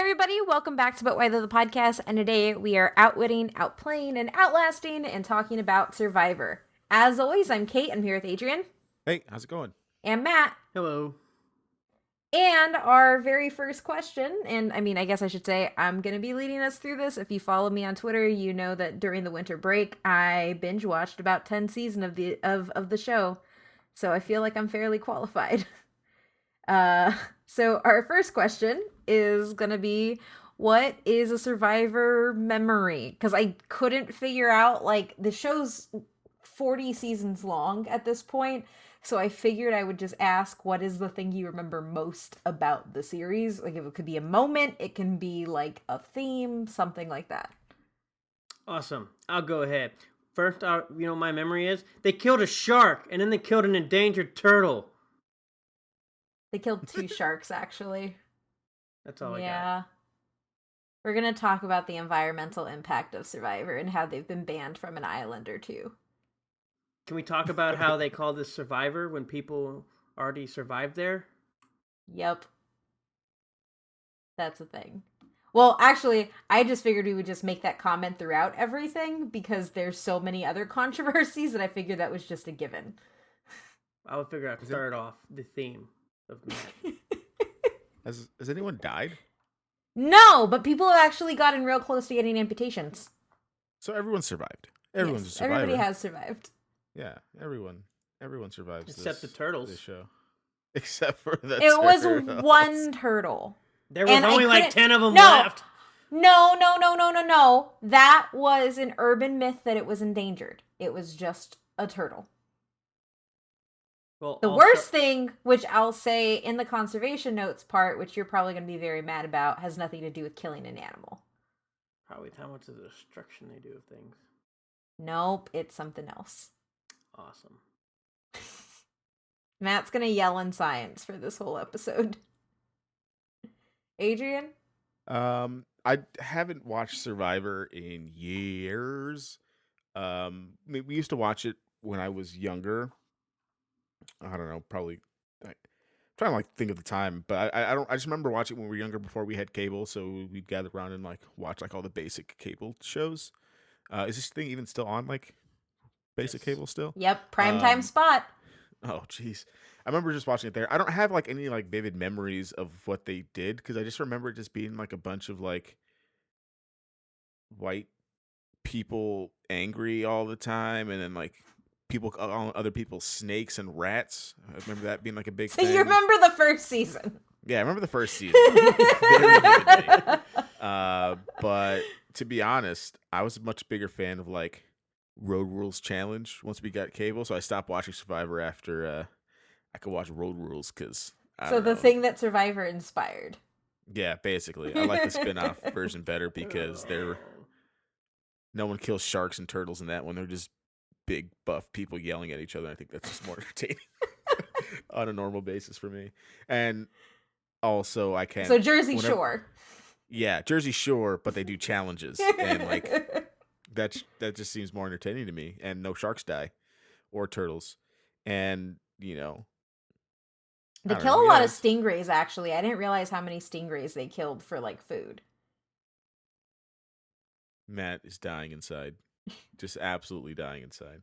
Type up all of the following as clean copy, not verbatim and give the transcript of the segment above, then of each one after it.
everybody. Welcome back to But Why the Podcast. And today we are outwitting, outplaying, and outlasting and talking about Survivor. As always, I'm Kate. I'm here with Adrian. Hey, how's it going? And Matt. Hello. And our very first question, and I guess I should say, I'm going to be leading us through this. If you follow me on Twitter, you know that during the winter break, I binge watched about 10 seasons of the show. So I feel like I'm fairly qualified. So our first question is going to be, what is a Survivor memory? Because I couldn't figure out, like, the show's 40 seasons long at this point. So I figured I would just ask, what is the thing you remember most about the series? Like, it could be a moment, it can be like a theme, something like that. Awesome. I'll go ahead. First, my memory is they killed a shark and then they killed an endangered turtle. They killed 2 sharks, actually. That's all I got. We're going to talk about the environmental impact of Survivor and how they've been banned from an island or two. Can we talk about how they call this Survivor when people already survived there? Yep. That's a thing. Well, actually, I just figured we would just make that comment throughout everything because there's so many other controversies that I figured that was just a given. I would figure out to start off the theme of Matt. Has anyone died? No, but people have actually gotten real close to getting amputations. So everyone survived. Everyone's a survivor. Everybody has survived. Yeah, everyone survives. Except the turtles. This show. Except for the It turtles. was one turtle. There was only like 10 of them left. No. That was an urban myth that it was endangered. It was just a turtle. Well, the worst thing, which I'll say in the conservation notes part, which you're probably going to be very mad about, has nothing to do with killing an animal. Probably how much of the destruction they do of things. Nope, it's something else. Awesome. Matt's going to yell in science for this whole episode. Adrian? I haven't watched Survivor in years. We used to watch it when I was younger. I don't know, probably. I'm trying to think of the time, but I don't. I just remember watching it when we were younger before we had cable, so we'd gather around and watch all the basic cable shows. Is this thing even still on basic cable still? Yep, primetime spot. Oh, jeez. I remember just watching it there. I don't have any vivid memories of what they did because I just remember it just being a bunch of white people angry all the time, and then people calling other people snakes and rats. I remember that being a big thing. So you remember the first season? Yeah, I remember the first season. Very vividly. But to be honest, I was a much bigger fan of Road Rules Challenge once we got cable, so I stopped watching Survivor after I could watch Road Rules because. So the thing that Survivor inspired. Yeah, basically, I like the spin-off version better because no one kills sharks and turtles in that one. They're just big buff people yelling at each other. I think that's just more entertaining on a normal basis for me. And also, I can. So Jersey Shore. Yeah, Jersey Shore, but they do challenges and that just seems more entertaining to me. And no sharks die, or turtles, and they kill a lot of stingrays. Actually, I didn't realize how many stingrays they killed for food. Matt is dying inside, just absolutely dying inside.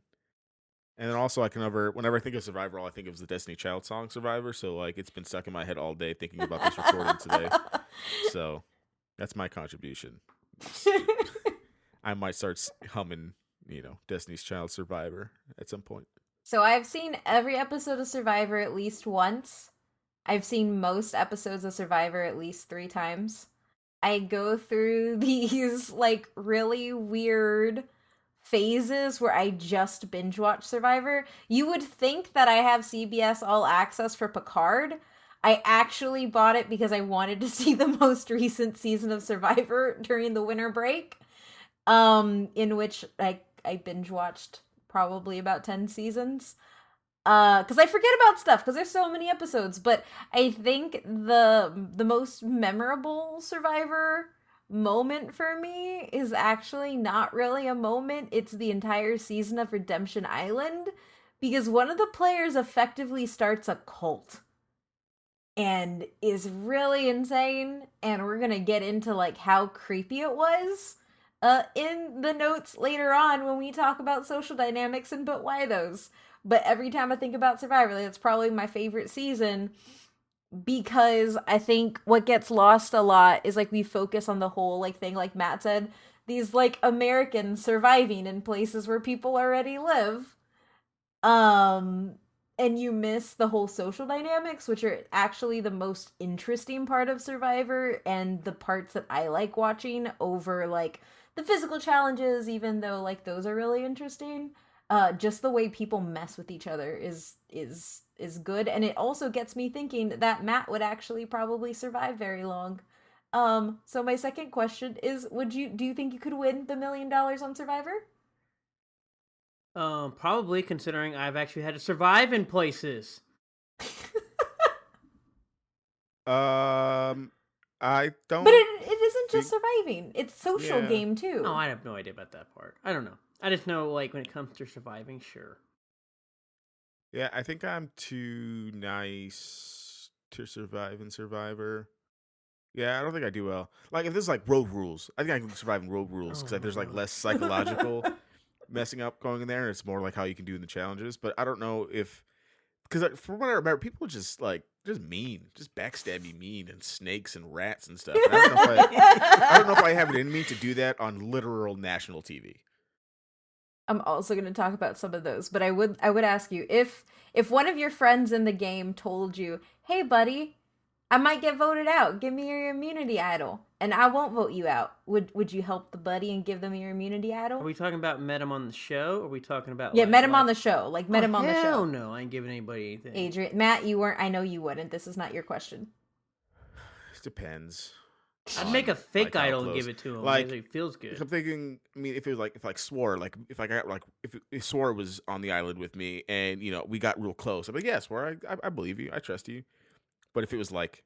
And then also, whenever I think of Survivor, all I think of is the Destiny Child song "Survivor." So it's been stuck in my head all day thinking about this recording today. So that's my contribution. I might start humming, Destiny's Child "Survivor" at some point. So I've seen every episode of Survivor at least once. I've seen most episodes of Survivor at least 3 times. I go through these really weird phases where I just binge watch Survivor. You would think that I have CBS All Access for Picard. I actually bought it because I wanted to see the most recent season of Survivor during the winter break, in which I binge watched probably about 10 seasons. Because I forget about stuff because there's so many episodes. But I think the most memorable Survivor moment for me is actually not really a moment. It's the entire season of Redemption Island, because one of the players effectively starts a cult. and is really insane, and we're gonna get into like how creepy it was in the notes later on when we talk about social dynamics and but why those. But every time I think about Survivor, that's probably my favorite season because I think what gets lost a lot is like we focus on the whole like thing, like Matt said, these like Americans surviving in places where people already live. Um and you miss the whole social dynamics, which are actually the most interesting part of Survivor and the parts that I like watching over like the physical challenges, even though like those are really interesting. Just the way people mess with each other is good, and it also gets me thinking that Matt would actually probably survive very long. So my second question is, do you think you could win the $1 million on Survivor? Probably considering I've actually had to survive in places. I But don't it isn't just think. surviving. It's social Yeah, game too. Oh, I have no idea about that part. I don't know. I just know, like, when it comes to surviving, sure. yeah. I think I'm too nice to survive in Survivor. Yeah, I don't think I do well. Like if this is like road rules, I think I can survive in road rules Oh because there's like no. less psychological messing up going in there. And it's more like how you can do in the challenges. But I don't know if because from what I remember, people just like just mean, just backstabby mean, and snakes and rats and stuff. And I don't know if I have it in me to do that on literal national TV. I'm also going to talk about some of those, but I would ask you if one of your friends in the game told you, "Hey buddy, I might get voted out. Give me your immunity idol, and I won't vote you out." Would you help the buddy and give them your immunity Are idol? we talking about met him on the show? Or are we talking about, Yeah, like, met him on life? the show. Like Oh, met him on the hell show. no. I ain't giving anybody anything. Adrian, Matt, you weren't. I know you wouldn't. This is not your question. It depends I'd make a on fake like how idol and close. give it to him. Like It feels if good. I'm thinking, I mean, if it was like if like Swore, like if I got like if Swore was on the island with me and we got real close, I'm like, yeah, Swore, I believe you, I trust you. But if it was like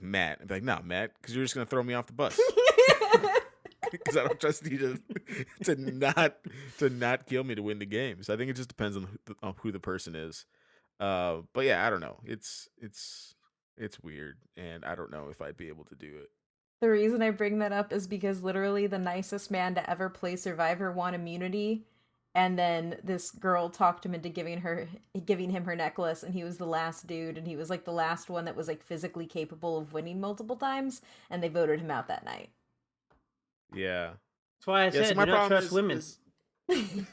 Matt, I'd be like, no, Matt, because you're just gonna throw me off the bus because I don't trust you to not kill me to win the game. So I think it just depends on who the person is. But yeah, I don't know. It's weird, and I don't know if I'd be able to do it. The reason I bring that up is because literally the nicest man to ever play Survivor won immunity, and then this girl talked him into giving him her necklace, and he was the last dude, and he was like the last one that was like physically capable of winning multiple times, and they voted him out that night. Yeah, That's why I yeah. See, said my do not problem trust women. is I mean,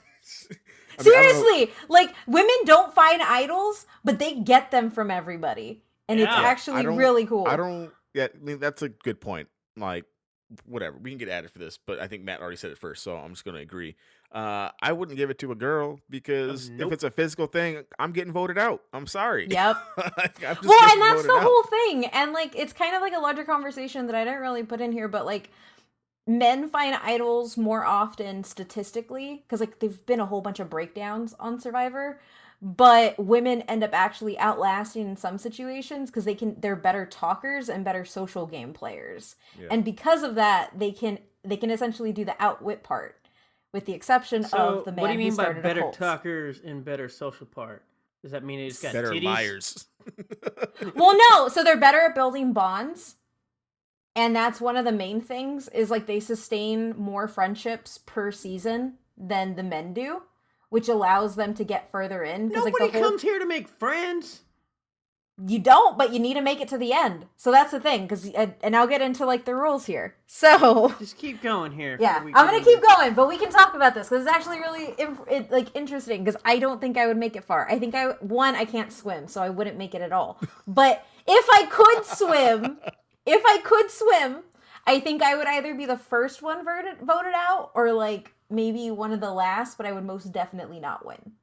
I don't know. Seriously, like women don't find idols, but they get them from everybody, and it's Yeah. Yeah, actually really I cool. don't. Yeah, I mean that's a good point. Like, whatever, we can get at it for this, but I think Matt already said it first, so I'm just gonna agree. I wouldn't give it to a girl because if Nope. it's a physical thing, I'm getting voted out. I'm sorry. Yep. Like, I'm just Well, and getting that's voted the out. whole thing. And like it's kind of like a larger conversation that I didn't really put in here, but like men find idols more often statistically because like there've been a whole bunch of breakdowns on Survivor, but women end up actually outlasting in some situations because they're better talkers and better social game players. Yeah. And because of that, they can essentially do the outwit part, with the exception of So, the what do man you who mean by started a better cult. talkers and better social part? Does that mean they just got Better titties? liars. Well, no, so they're better at building bonds. And that's one of the main things is like they sustain more friendships per season than the men do, which allows them to get further in because like Nobody the whole comes here to make friends. you don't, but you need to make it to the end. So that's the thing because and I'll get into like the rules here. So Just keep going here. yeah, before we I'm get gonna into- keep going, but we can talk about this because it's actually really like interesting. Because I don't think I would make it far. I think I can't swim, so I wouldn't make it at all. But if I could swim, I think I would either be the first one voted out or like maybe one of the last. But I would most definitely not win.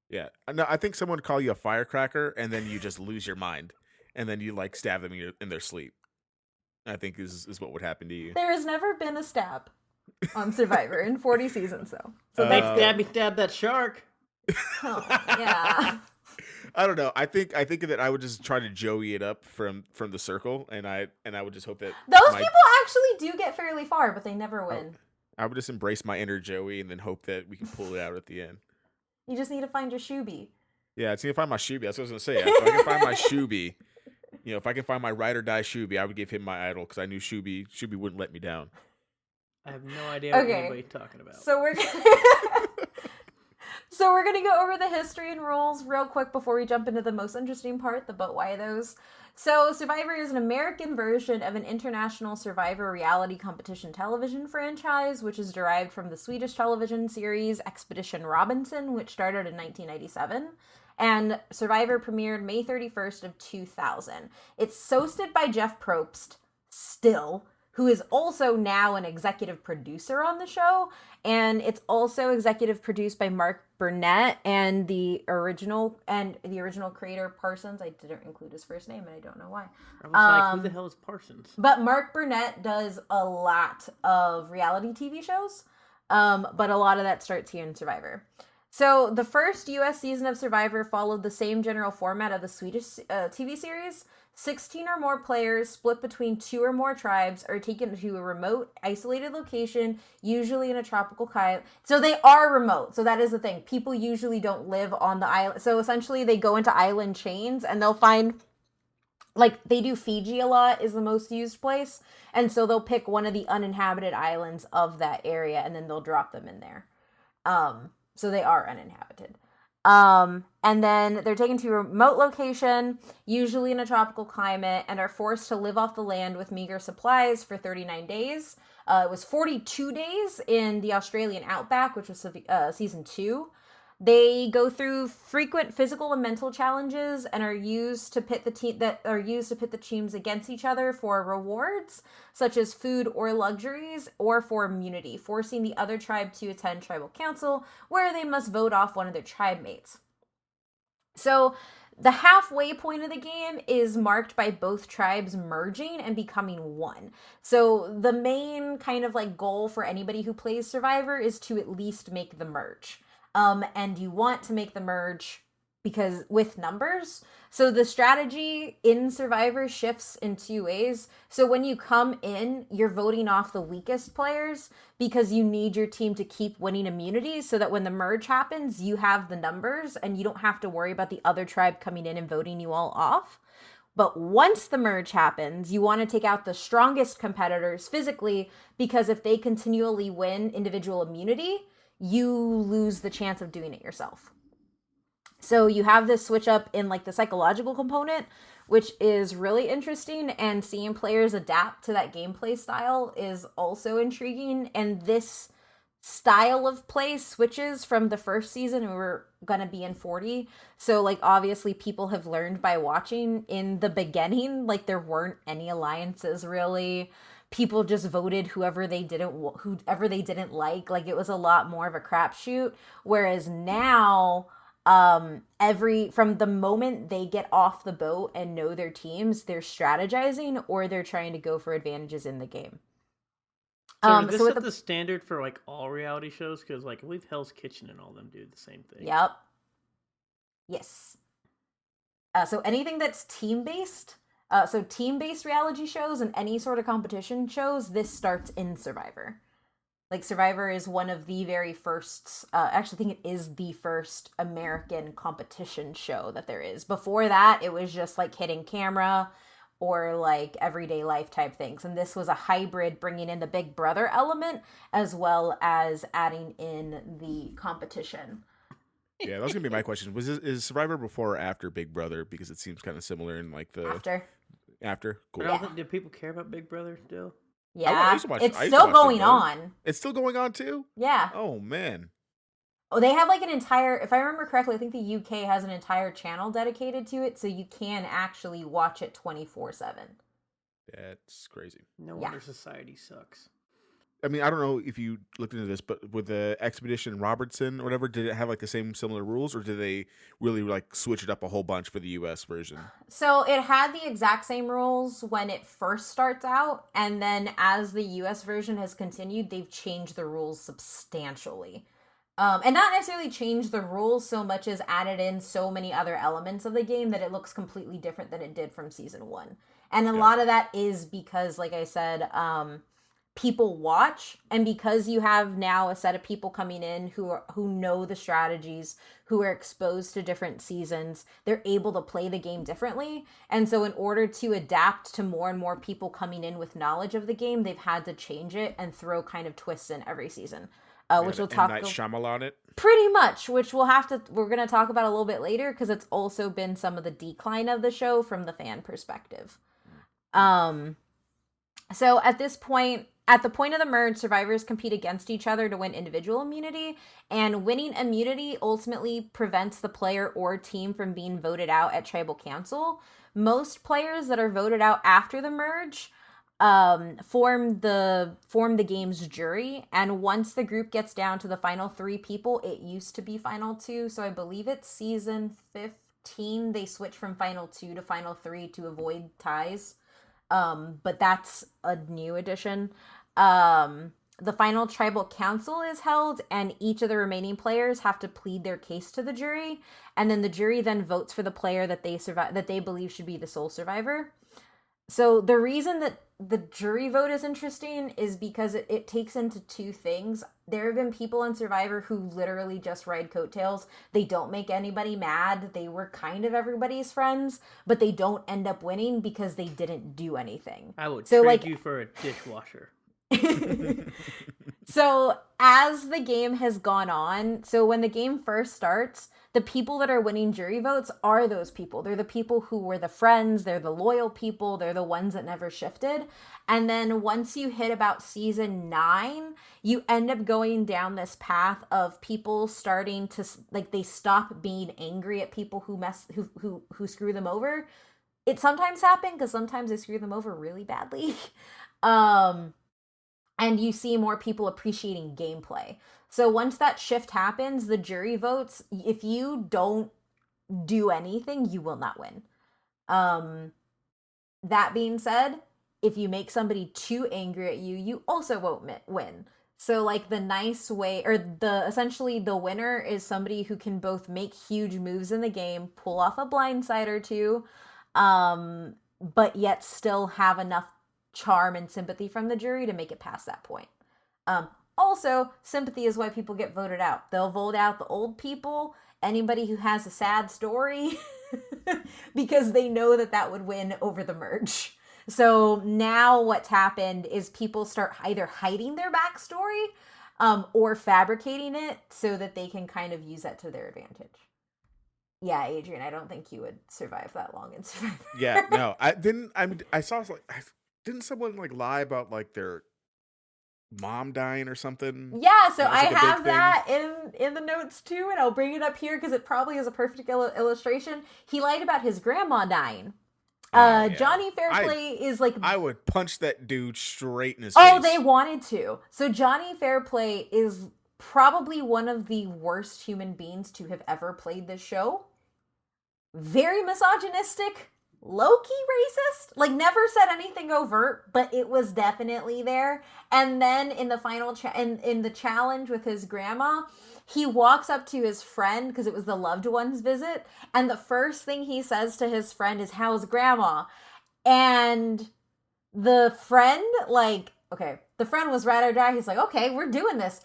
Yeah, no, I think someone would call you a firecracker, and then you just lose your mind, and then you like stab them in their sleep. I think is what would happen to you. There has never been a stab on Survivor in 40 seasons, though. So Make that's Stabby stab that shark. oh, yeah. I don't know. I think that I would just try to Joey it up from the circle, and I would just hope that Those my- people actually do get fairly far, but they never win. I would just embrace my inner Joey, and then hope that we can pull it out at the end. You just need to find your shoebie. Yeah, see if I find my Shuby. That's what I was gonna say. If I can find my Shuby, You know, if I can find my ride or die Shuby, I would give him my idol because I knew Shuby wouldn't let me down. I have no idea what Okay. anybody's talking about. So we're So we're gonna go over the history and rules real quick before we jump into the most interesting part, the but why those. So Survivor is an American version of an international Survivor reality competition television franchise, which is derived from the Swedish television series Expedition Robinson, which started in 1997. And Survivor premiered May 31st of 2000. It's hosted by Jeff Probst, still, who is also now an executive producer on the show. And it's also executive produced by Mark Burnett and the original creator Parsons. I didn't include his first name, and I don't know why. I was like, who the hell is Parsons? But Mark Burnett does a lot of reality TV shows, but a lot of that starts here in Survivor. So the first U.S. season of Survivor followed the same general format of the Swedish TV series. 16 or more players split between 2 or more tribes are taken to a remote, isolated location, usually in a tropical climate. So they are remote. So that is the thing. People usually don't live on the island. So essentially they go into island chains and they'll find, like, they do Fiji a lot is the most used place. And so they'll pick one of the uninhabited islands of that area and then they'll drop them in there. So they are uninhabited. And then they're taken to a remote location, usually in a tropical climate, and are forced to live off the land with meager supplies for 39 days. It was 42 days in the Australian outback, which was season 2. They go through frequent physical and mental challenges and are used to pit the teams against each other for rewards, such as food or luxuries, or for immunity, forcing the other tribe to attend tribal council, where they must vote off one of their tribe mates. So the halfway point of the game is marked by both tribes merging and becoming one. So the main kind of like goal for anybody who plays Survivor is to at least make the merge. And you want to make the merge because with numbers. So the strategy in Survivor shifts in 2 ways. So when you come in, you're voting off the weakest players because you need your team to keep winning immunity so that when the merge happens, you have the numbers and you don't have to worry about the other tribe coming in and voting you all off. But once the merge happens, you want to take out the strongest competitors physically because if they continually win individual immunity, you lose the chance of doing it yourself. So you have this switch up in like the psychological component, which is really interesting, and seeing players adapt to that gameplay style is also intriguing. And this style of play switches from the first season, and we're gonna be in 40. So like obviously people have learned by watching. In the beginning, like there weren't any alliances really. People just voted whoever they didn't like. Like it was a lot more of a crapshoot. Whereas now, from the moment they get off the boat and know their teams, they're strategizing or they're trying to go for advantages in the game. So is this the standard for like all reality shows? Because like I believe Hell's Kitchen and all them do the same thing. Yep. Yes. So anything that's team-based. So team-based reality shows and any sort of competition shows, this starts in Survivor. Like Survivor is one of the very first, actually I think it is the first American competition show that there is. Before that, it was just like hidden camera or like everyday life type things. And this was a hybrid, bringing in the Big Brother element as well as adding in the competition. Yeah, that was gonna be my question. Is Survivor before or after Big Brother? Because it seems kind of similar in like the After. Cool. I don't think, do people care about Big Brother still? Yeah, it's still going on. It's still going on too? Yeah. Oh man. Oh, they have like an entire, if I remember correctly, I think the UK has an entire channel dedicated to it, so you can actually watch it 24/7. That's crazy. No wonder society sucks. I mean, I don't know if you looked into this, but with the Expedition Robertson or whatever, did it have like the same similar rules, or did they really like switch it up a whole bunch for the US version? So it had the exact same rules when it first starts out, and then as the US version has continued, they've changed the rules substantially. And not necessarily changed the rules so much as added in so many other elements of the game that it looks completely different than it did from season 1. And a lot of that is because, like I said, people watch, and because you have now a set of people coming in who know the strategies, who are exposed to different seasons, they're able to play the game differently. And so in order to adapt to more and more people coming in with knowledge of the game, they've had to change it and throw kind of twists in every season, which we'll M. talk Night Shyamalan it. pretty much, which we're going to talk about a little bit later, because it's also been some of the decline of the show from the fan perspective. So at this point, at the point of the merge, survivors compete against each other to win individual immunity, and winning immunity ultimately prevents the player or team from being voted out at tribal council. Most players that are voted out after the merge form the game's jury, and once the group gets down to the final 3 people, it used to be final 2, so I believe it's season 15 they switch from final 2 to final 3 to avoid ties. But that's a new addition. The final tribal council is held, and each of the remaining players have to plead their case to the jury, and then the jury then votes for the player that they believe should be the sole survivor. So the reason that the jury vote is interesting is because it takes into 2 things. There have been people in Survivor who literally just ride coattails. They don't make anybody mad. They were kind of everybody's friends, but they don't end up winning because they didn't do anything. I would trade you for a dishwasher. So as the game has gone on, so when the game first starts, the people that are winning jury votes are those people. They're the people who were the friends, they're the loyal people, they're the ones that never shifted. And then once you hit about season 9, you end up going down this path of people starting to, like, they stop being angry at people who screw them over. It sometimes happens because sometimes they screw them over really badly. And you see more people appreciating gameplay. So once that shift happens, the jury votes, if you don't do anything, you will not win. That being said, if you make somebody too angry at you, you also won't win. So like the nice way, or essentially the winner is somebody who can both make huge moves in the game, pull off a blindside or 2, but yet still have enough charm and sympathy from the jury to make it past that point. Also, sympathy is why people get voted out. They'll vote out the old people, anybody who has a sad story, because they know that would win over the merge. So now what's happened is people start either hiding their backstory or fabricating it so that they can kind of use that to their advantage. Yeah, Adrian, I don't think you would survive that long in Survivor. Yeah, no, I didn't. I saw didn't someone like lie about like their mom dying or something? Yeah, so I like have that in the notes too, and I'll bring it up here because it probably is a perfect illustration. He lied about his grandma dying. Yeah. Johnny Fairplay is like... I would punch that dude straight in his face. Oh, they wanted to. So Johnny Fairplay is probably one of the worst human beings to have ever played this show. Very misogynistic, low-key racist. Like, never said anything overt, but it was definitely there. And then in the final in the challenge with his grandma, he walks up to his friend because it was the loved one's visit, and the first thing he says to his friend is, "How's grandma?" And the friend, the friend was ride or die. He's like, "Okay, we're doing this."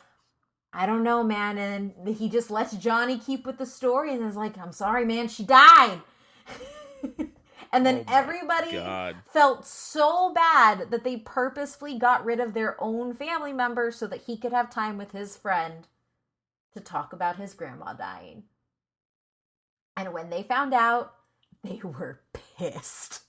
I don't know, man. And he just lets Johnny keep with the story and is like, "I'm sorry, man, she died." And then everybody felt so bad that they purposefully got rid of their own family members so that he could have time with his friend to talk about his grandma dying. And when they found out, they were pissed.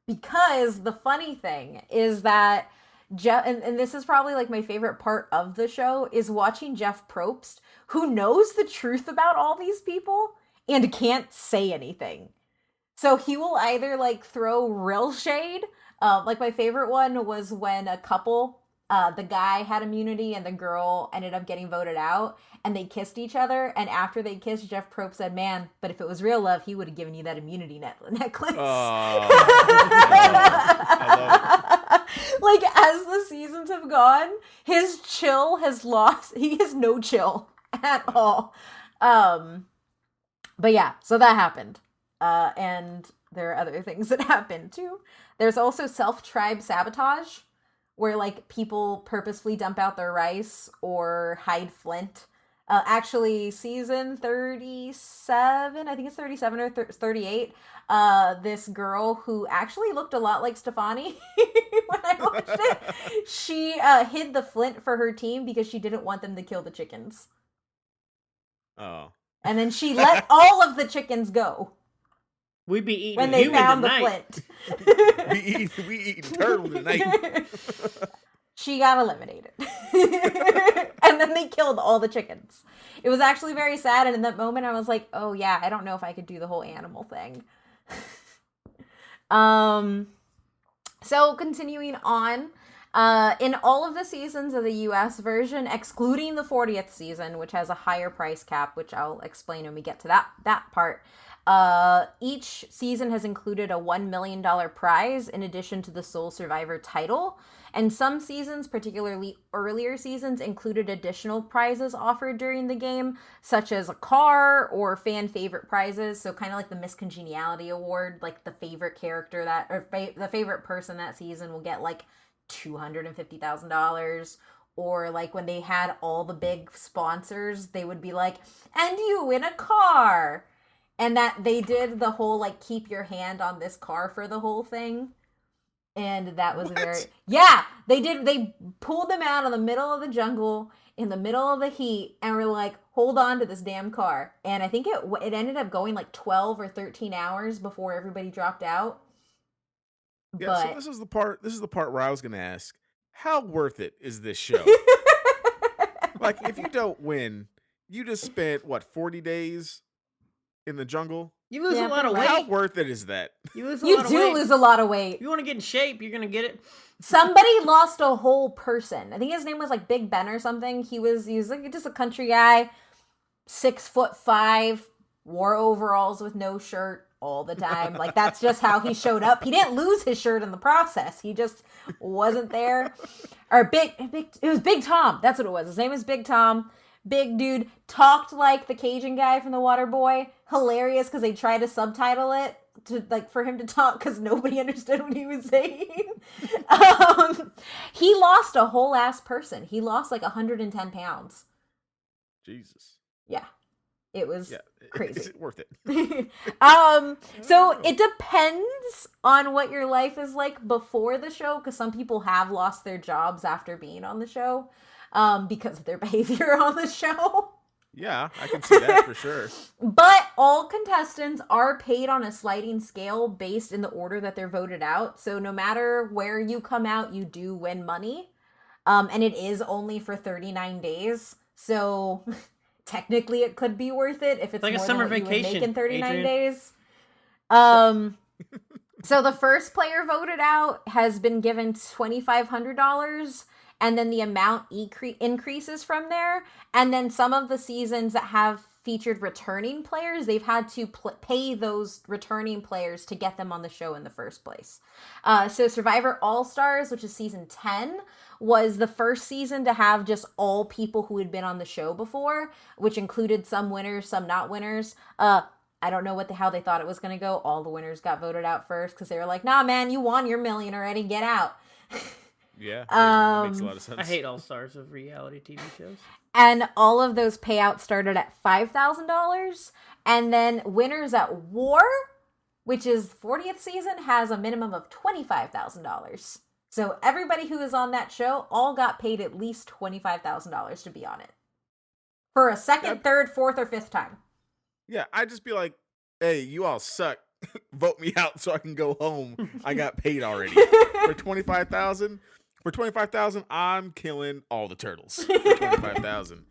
Because the funny thing is that Jeff, and this is probably like my favorite part of the show, is watching Jeff Probst, who knows the truth about all these people and can't say anything. So he will either like throw real shade. Like my favorite one was when a couple, the guy had immunity and the girl ended up getting voted out, and they kissed each other. And after they kissed, Jeff Probst said, "Man, but if it was real love, he would have given you that immunity necklace." Oh, I love it. Like, as the seasons have gone, his chill has lost. He has no chill at all. But yeah, so that happened. And there are other things that happened too. There's also self-tribe sabotage, where like people purposefully dump out their rice or hide flint. Actually, season 37, I think it's 37 or 38, this girl who actually looked a lot like Stefani when I watched it, she hid the flint for her team because she didn't want them to kill the chickens. Oh. And then she let all of the chickens go. We'd be eating when they human found tonight. the flint. we eating turtle tonight. She got eliminated. And then they killed all the chickens. It was actually very sad, and in that moment I was like, oh yeah, I don't know if I could do the whole animal thing. So continuing on, in all of the seasons of the US version, excluding the 40th season, which has a higher price cap, which I'll explain when we get to that part, each season has included a $1 million prize in addition to the sole survivor title. And some seasons, particularly earlier seasons, included additional prizes offered during the game, such as a car or fan favorite prizes. So kind of like the Miss Congeniality Award, like the favorite character the favorite person that season will get like $250,000. Or like when they had all the big sponsors, they would be like, and you in a car. And that they did the whole like keep your hand on this car for the whole thing. And that was they pulled them out in the middle of the jungle, in the middle of the heat, and were like, hold on to this damn car. And I think it ended up going like 12 or 13 hours before everybody dropped out. Yeah, but... so this is the part where I was going to ask, how worth it is this show? Like, if you don't win, you just spent, 40 days in the jungle? You lose a lot of weight. How worth it is that? You lose a lot of weight. If you want to get in shape, you're going to get it. Somebody lost a whole person. I think his name was like Big Ben or something. He was like just a country guy, 6'5", wore overalls with no shirt all the time. Like that's just how he showed up. He didn't lose his shirt in the process. He just wasn't there. Or it was Big Tom. That's what it was. His name was Big Tom. Big dude, talked like the Cajun guy from The Water Boy. Hilarious because they tried to subtitle it to like for him to talk because nobody understood what he was saying. He lost a whole ass person. He lost like 110 pounds. Jesus. Yeah. It was crazy. Is it worth it? So it depends on what your life is like before the show, because some people have lost their jobs after being on the show. Because of their behavior on the show. Yeah, I can see that for sure. But all contestants are paid on a sliding scale based in the order that they're voted out. So no matter where you come out, you do win money. And it is only for 39 days. So technically it could be worth it if it's like more a summer than what vacation, you would make in 39 Adrian. days. So the first player voted out has been given $2,500. And then the amount increases from there. And then some of the seasons that have featured returning players, they've had to pay those returning players to get them on the show in the first place. So Survivor All-Stars, which is season 10, was the first season to have just all people who had been on the show before, which included some winners, some not winners. I don't know how they thought it was going to go. All the winners got voted out first because they were like, nah, man, you won your $1 million already. Get out. Yeah, that makes a lot of sense. I hate all stars of reality TV shows. And all of those payouts started at $5,000. And then Winners at War, which is 40th season, has a minimum of $25,000. So everybody who is on that show all got paid at least $25,000 to be on it. For a second, third, fourth, or fifth time. Yeah, I'd just be like, hey, you all suck. Vote me out so I can go home. I got paid already. For $25,000? For $25,000, I'm killing all the turtles. For $25,000.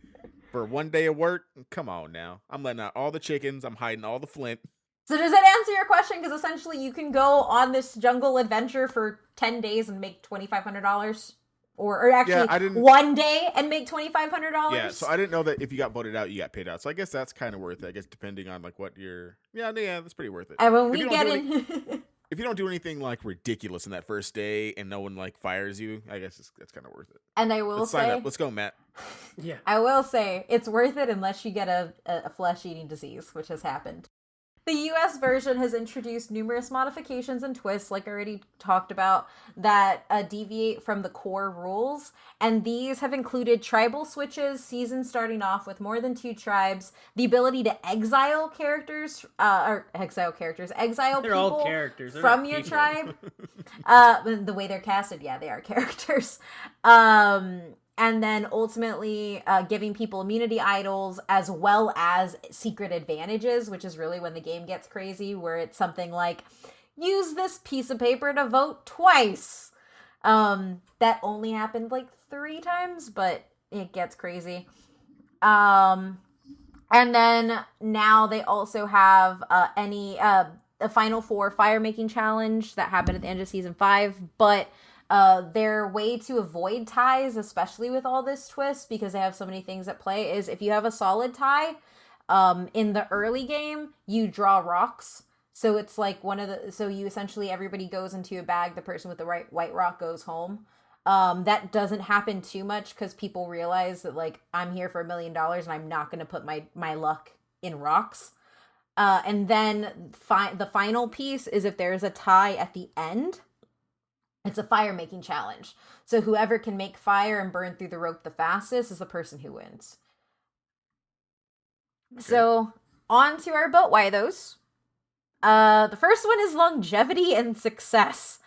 For 1 day of work? Come on now. I'm letting out all the chickens. I'm hiding all the flint. So does that answer your question? Because essentially you can go on this jungle adventure for 10 days and make $2,500? Or actually 1 day and make $2,500? Yeah, so I didn't know that if you got voted out, you got paid out. So I guess that's kind of worth it. I guess depending on like what your... Yeah, that's pretty worth it. And when we get in... If you don't do anything like ridiculous in that first day and no one like fires you, I guess that's kind of worth it. And I will say, sign up. Let's go, Matt. Yeah, I will say it's worth it unless you get a flesh-eating disease, which has happened. The US version has introduced numerous modifications and twists, like I already talked about, that deviate from the core rules. And these have included tribal switches, seasons starting off with more than 2 tribes, the ability to exile exile They're all people characters. They're from not your people. tribe. The way they're casted, yeah, they are characters. And then ultimately giving people immunity idols as well as secret advantages, which is really when the game gets crazy, where it's something like, use this piece of paper to vote twice. That only happened like 3 times, but it gets crazy. And then now they also have a Final Four fire making challenge that happened at the end of season 5, but their way to avoid ties, especially with all this twist, because they have so many things at play, is if you have a solid tie, in the early game, you draw rocks. So it's like so you essentially, everybody goes into a bag, the person with the right white rock goes home. That doesn't happen too much because people realize that, like, I'm here for $1 million and I'm not going to put my luck in rocks. And then the final piece is if there's a tie at the end, it's a fire making challenge. So whoever can make fire and burn through the rope the fastest is the person who wins. Okay. So on to our boat Wythos. The first one is longevity and success.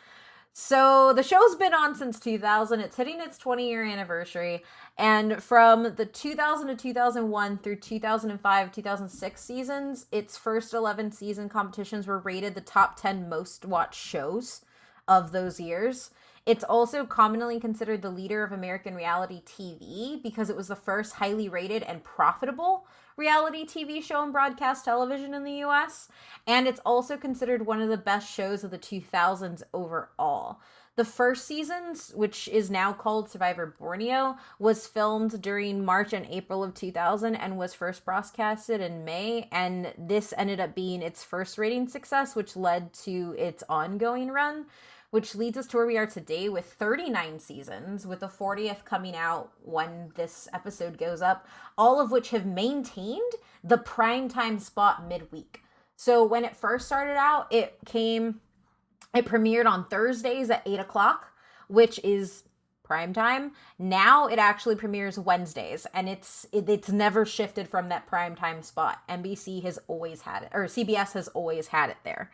So the show's been on since 2000. It's hitting its 20-year anniversary. And from the 2000 to 2001 through 2005, 2006 seasons, its first 11 season competitions were rated the top 10 most watched shows of those years. It's also commonly considered the leader of American reality TV because it was the first highly rated and profitable reality TV show on broadcast television in the US. And it's also considered one of the best shows of the 2000s overall. The first seasons, which is now called Survivor Borneo, was filmed during March and April of 2000 and was first broadcasted in May. And this ended up being its first rating success, which led to its ongoing run, which leads us to where we are today with 39 seasons, with the 40th coming out when this episode goes up, all of which have maintained the primetime spot midweek. So when it first started out, it premiered on Thursdays at 8 o'clock, which is prime time. Now it actually premieres Wednesdays, and it's never shifted from that prime time spot. NBC has always had it, or CBS has always had it there.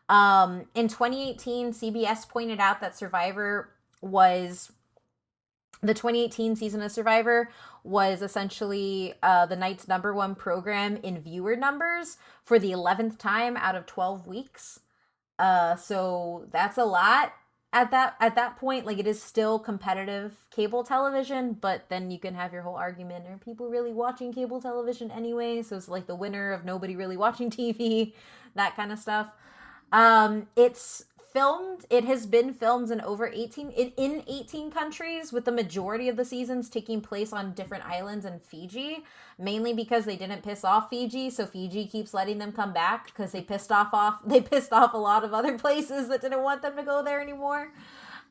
In 2018, CBS pointed out that the 2018 season of Survivor was essentially the night's #1 program in viewer numbers for the 11th time out of 12 weeks. So that's a lot at that point. Like, it is still competitive cable television, but then you can have your whole argument, are people really watching cable television anyway? So it's like the winner of nobody really watching TV, that kind of stuff. It has been filmed in over 18 countries, with the majority of the seasons taking place on different islands in Fiji, mainly because they didn't piss off Fiji, so Fiji keeps letting them come back because they pissed off a lot of other places that didn't want them to go there anymore.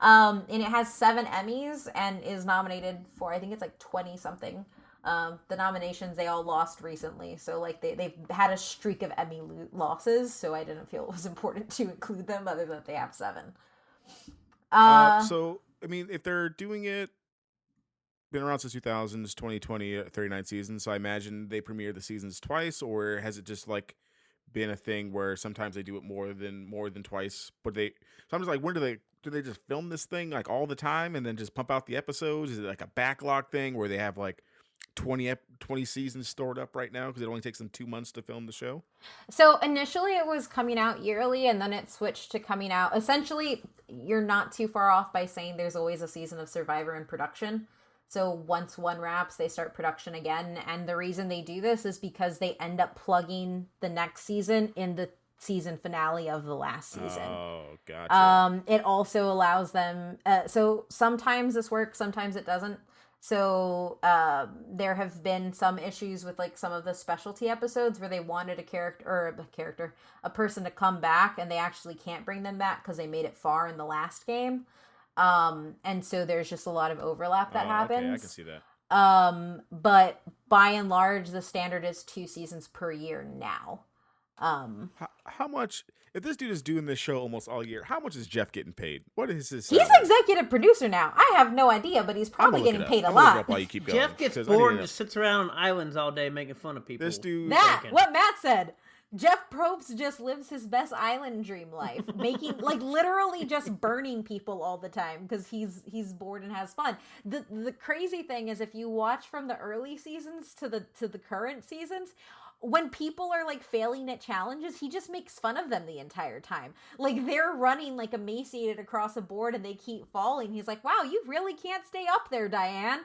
And it has 7 Emmys and is nominated for, I think it's like 20 something. The nominations, they all lost recently, so like they've had a streak of Emmy losses, so I didn't feel it was important to include them, other than they have 7. So I mean, if they're doing it, been around since 2000, it's 2020, 39 seasons, so I imagine they premiere the seasons twice, or has it just like been a thing where sometimes they do it more than twice? But so I'm just like, when do they just film this thing like all the time and then just pump out the episodes? Is it like a backlog thing where they have like 20 seasons stored up right now because it only takes them 2 months to film the show? So initially it was coming out yearly, and then it switched to coming out. Essentially, you're not too far off by saying there's always a season of Survivor in production. So once one wraps, they start production again. And the reason they do this is because they end up plugging the next season in the season finale of the last season. Oh, gotcha. It also allows them... so sometimes this works, sometimes it doesn't. So there have been some issues with like some of the specialty episodes where they wanted a person to come back, and they actually can't bring them back because they made it far in the last game. And so there's just a lot of overlap that happens. Okay, I can see that. But by and large, the standard is 2 seasons per year now. How much? If this dude is doing this show almost all year, how much is Jeff getting paid? What is his He's salary? executive producer now. I have no idea, but he's I'm gonna probably look it getting up. paid a I'm gonna look it lot. up while you keep going. Jeff gets 'cause I need bored to and know. just sits around on islands all day making fun of people. This dude. That Drinking. what Matt said. Jeff Probst just lives his best island dream life, making like literally just burning people all the time because he's bored and has fun. The crazy thing is if you watch from the early seasons to the current seasons, when people are like failing at challenges, he just makes fun of them the entire time. Like they're running like emaciated across a board and they keep falling. He's like, "Wow, you really can't stay up there, Diane."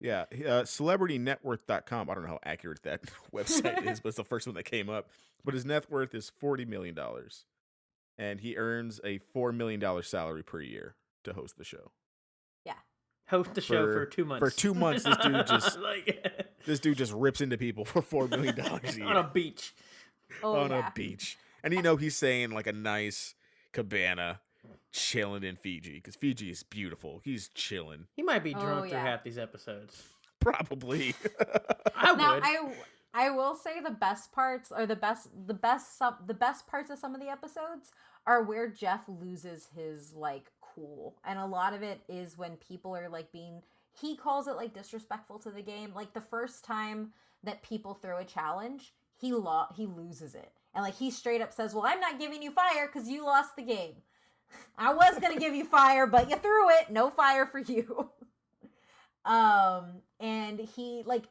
Yeah, celebritynetworth.com. I don't know how accurate that website is, but it's the first one that came up. But his net worth is $40 million. And he earns a $4 million salary per year to host the show. Yeah. Host the show for 2 months. For 2 months, this dude just like, this dude just rips into people for $4 million a year. on a beach. On a beach. And he's saying like a nice cabana chilling in Fiji because Fiji is beautiful. He's chilling. He might be drunk through yeah. half these episodes. Probably. I Now would. I will say the best parts or the best parts of some of the episodes are where Jeff loses his like cool. And a lot of it is when people are like he calls it like disrespectful to the game. Like the first time that people throw a challenge, he loses it. And like he straight up says, "Well, I'm not giving you fire cuz you lost the game. I was going to give you fire, but you threw it. No fire for you." And he like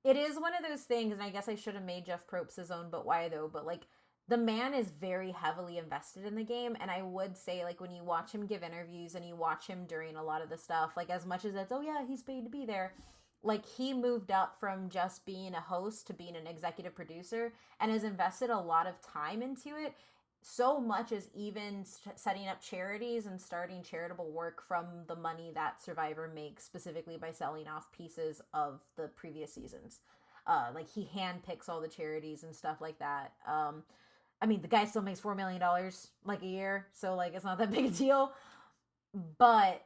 it is one of those things, and I guess I should have made Jeff Probst his own, but why though? But like the man is very heavily invested in the game, and I would say like when you watch him give interviews and you watch him during a lot of the stuff, like as much as it's oh yeah, he's paid to be there, like he moved up from just being a host to being an executive producer and has invested a lot of time into it. So much as even setting up charities and starting charitable work from the money that Survivor makes, specifically by selling off pieces of the previous seasons. Like he handpicks all the charities and stuff like that. I mean, the guy still makes $4 million like a year, so like it's not that big a deal. But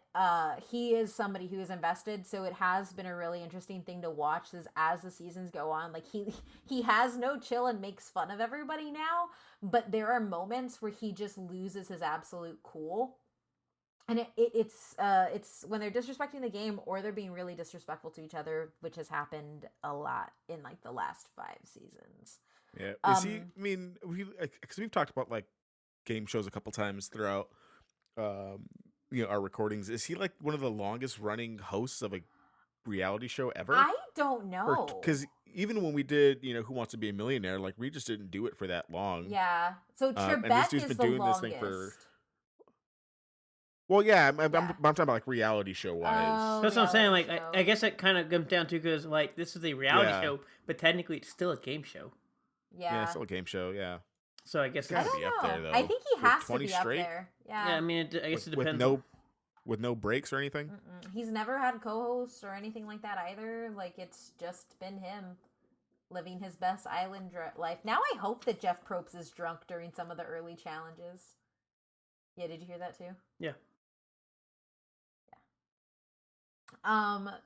he is somebody who is invested, so it has been a really interesting thing to watch as the seasons go on. Like he has no chill and makes fun of everybody now, but there are moments where he just loses his absolute cool. And it's when they're disrespecting the game or they're being really disrespectful to each other, which has happened a lot in like the last 5 seasons. Yeah. Is he, I mean, because we've talked about like game shows a couple times throughout our recordings. Is he like one of the longest running hosts of a reality show ever? I don't know. Because even when we did, Who Wants to Be a Millionaire, like we just didn't do it for that long. Yeah. So and this Trebek dude's is been the doing longest. this thing for. Well, yeah, I'm talking about like reality show wise. That's what I'm saying. Like, I guess it kind of comes down to because like this is a reality show, but technically it's still a game show. Yeah, it's still a game show. Yeah. So I guess it's gotta be up there though. I think he has to be straight? up there. Yeah. Yeah, I mean, I guess it depends. With no breaks or anything. He's never had co-hosts or anything like that either. Like it's just been him living his best island life. Now I hope that Jeff Probst is drunk during some of the early challenges. Yeah, did you hear that too? Yeah.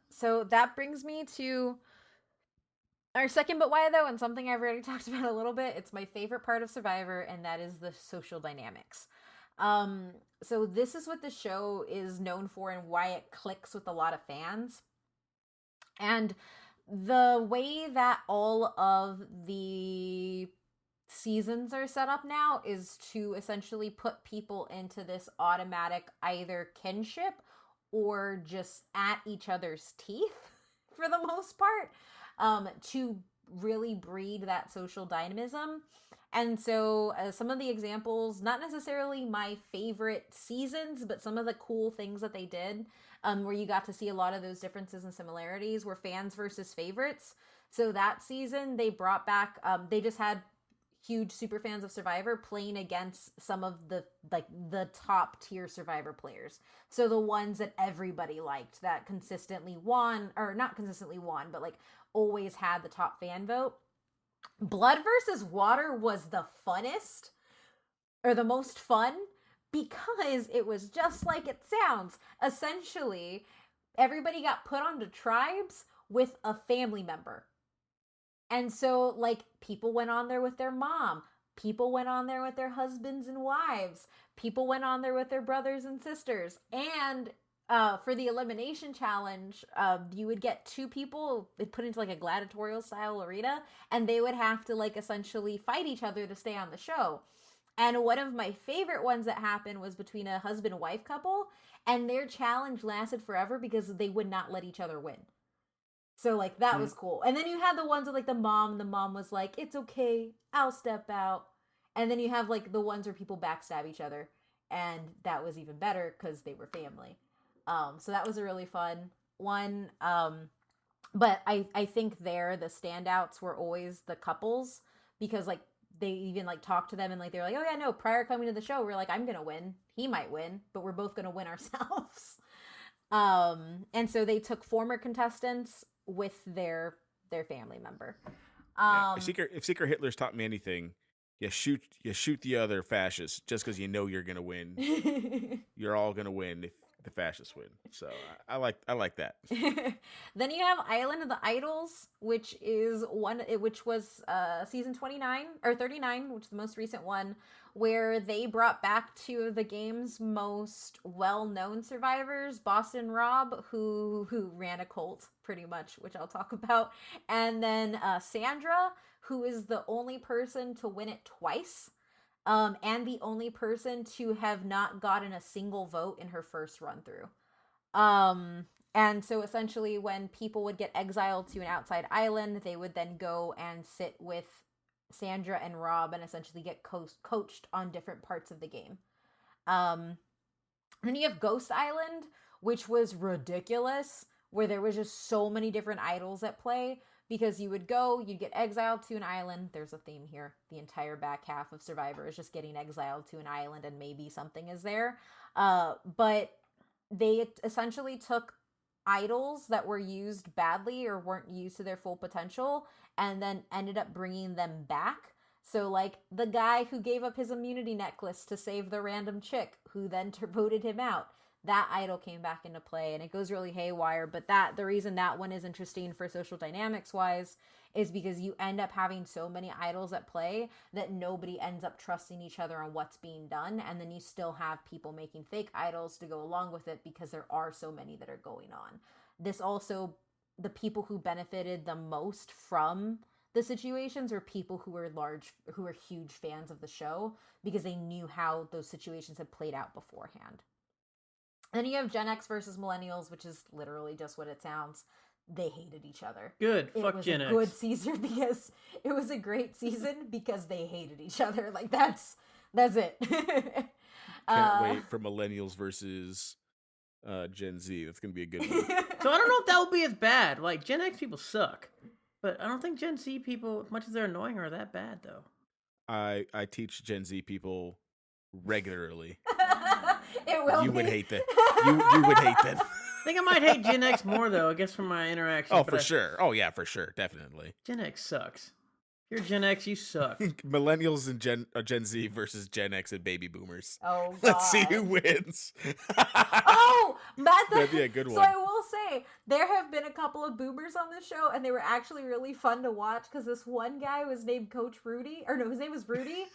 So that brings me to our second but why though, and something I've already talked about a little bit. It's my favorite part of Survivor, and that is the social dynamics. So this is what the show is known for and why it clicks with a lot of fans. And the way that all of the seasons are set up now is to essentially put people into this automatic either kinship or just at each other's teeth for the most part, to really breed that social dynamism. And so some of the examples, not necessarily my favorite seasons, but some of the cool things that they did, where you got to see a lot of those differences and similarities, were fans versus favorites. So that season they brought back, they just had huge super fans of Survivor playing against some of the top tier Survivor players. So the ones that everybody liked, that consistently won, or not consistently won, but like always had the top fan vote. Blood versus Water was the funnest, or the most fun, because it was just like it sounds. Essentially, everybody got put onto tribes with a family member. And so, like, people went on there with their mom. People went on there with their husbands and wives. People went on there with their brothers and sisters. And for the elimination challenge, you would get two people put into like a gladiatorial style arena, and they would have to like essentially fight each other to stay on the show. And one of my favorite ones that happened was between a husband and wife couple, and their challenge lasted forever because they would not let each other win. So like that Mm. was cool. And then you had the ones with like the mom. The mom was like, "It's okay, I'll step out." And then you have like the ones where people backstab each other, and that was even better because they were family. So that was a really fun one. But I think there the standouts were always the couples because like they even like talked to them and like they were like, "Oh yeah, no, prior coming to the show, we're like, I'm gonna win. He might win, but we're both gonna win ourselves." And so they took former contestants with their family member. Yeah, Um, if Secret Hitler's taught me anything, you shoot the other fascists just because you know you're gonna win. You're all gonna win if the fascists win. So I like that. then you have Island of the Idols, which is which was season 29 or 39, which is the most recent one, where they brought back two of the game's most well-known survivors, Boston Rob, who ran a cult pretty much, which I'll talk about, and then Sandra, who is the only person to win it twice. And the only person to have not gotten a single vote in her first run through. Um, and so essentially, when people would get exiled to an outside island, they would then go and sit with Sandra and Rob and essentially get coached on different parts of the game. Um, then you have Ghost Island, which was ridiculous, where there was just so many different idols at play because you would go, you'd get exiled to an island. There's a theme here. The entire back half of Survivor is just getting exiled to an island and maybe something is there. But they essentially took idols that were used badly or weren't used to their full potential and then ended up bringing them back. So, like the guy who gave up his immunity necklace to save the random chick who then voted him out, that idol came back into play and it goes really haywire. But the reason that one is interesting for social dynamics wise is because you end up having so many idols at play that nobody ends up trusting each other on what's being done. And then you still have people making fake idols to go along with it because there are so many that are going on. This also, the people who benefited the most from the situations were people who were huge fans of the show because they knew how those situations had played out beforehand. And then you have Gen X versus Millennials, which is literally just what it sounds. They hated each other. Good. It Fuck was Gen a X. good season because it was a great season because they hated each other. Like that's it. Can't wait for Millennials versus Gen Z. That's gonna be a good one. So I don't know if that will be as bad. Like Gen X people suck, but I don't think Gen Z people, as much as they're annoying, are that bad though. I teach Gen Z people regularly. It will. You be. would hate that. You would hate that. I think I might hate Gen X more though. I guess from my interactions. Oh, for sure. Oh, yeah, for sure. Definitely. Gen X sucks. If you're Gen X, you suck. Millennials and Gen Z versus Gen X and baby boomers. Oh, God. Let's see who wins. Oh, that'd be a good one. So I will say there have been a couple of boomers on this show, and they were actually really fun to watch because this one guy was named Coach Rudy, or no, his name was Rudy.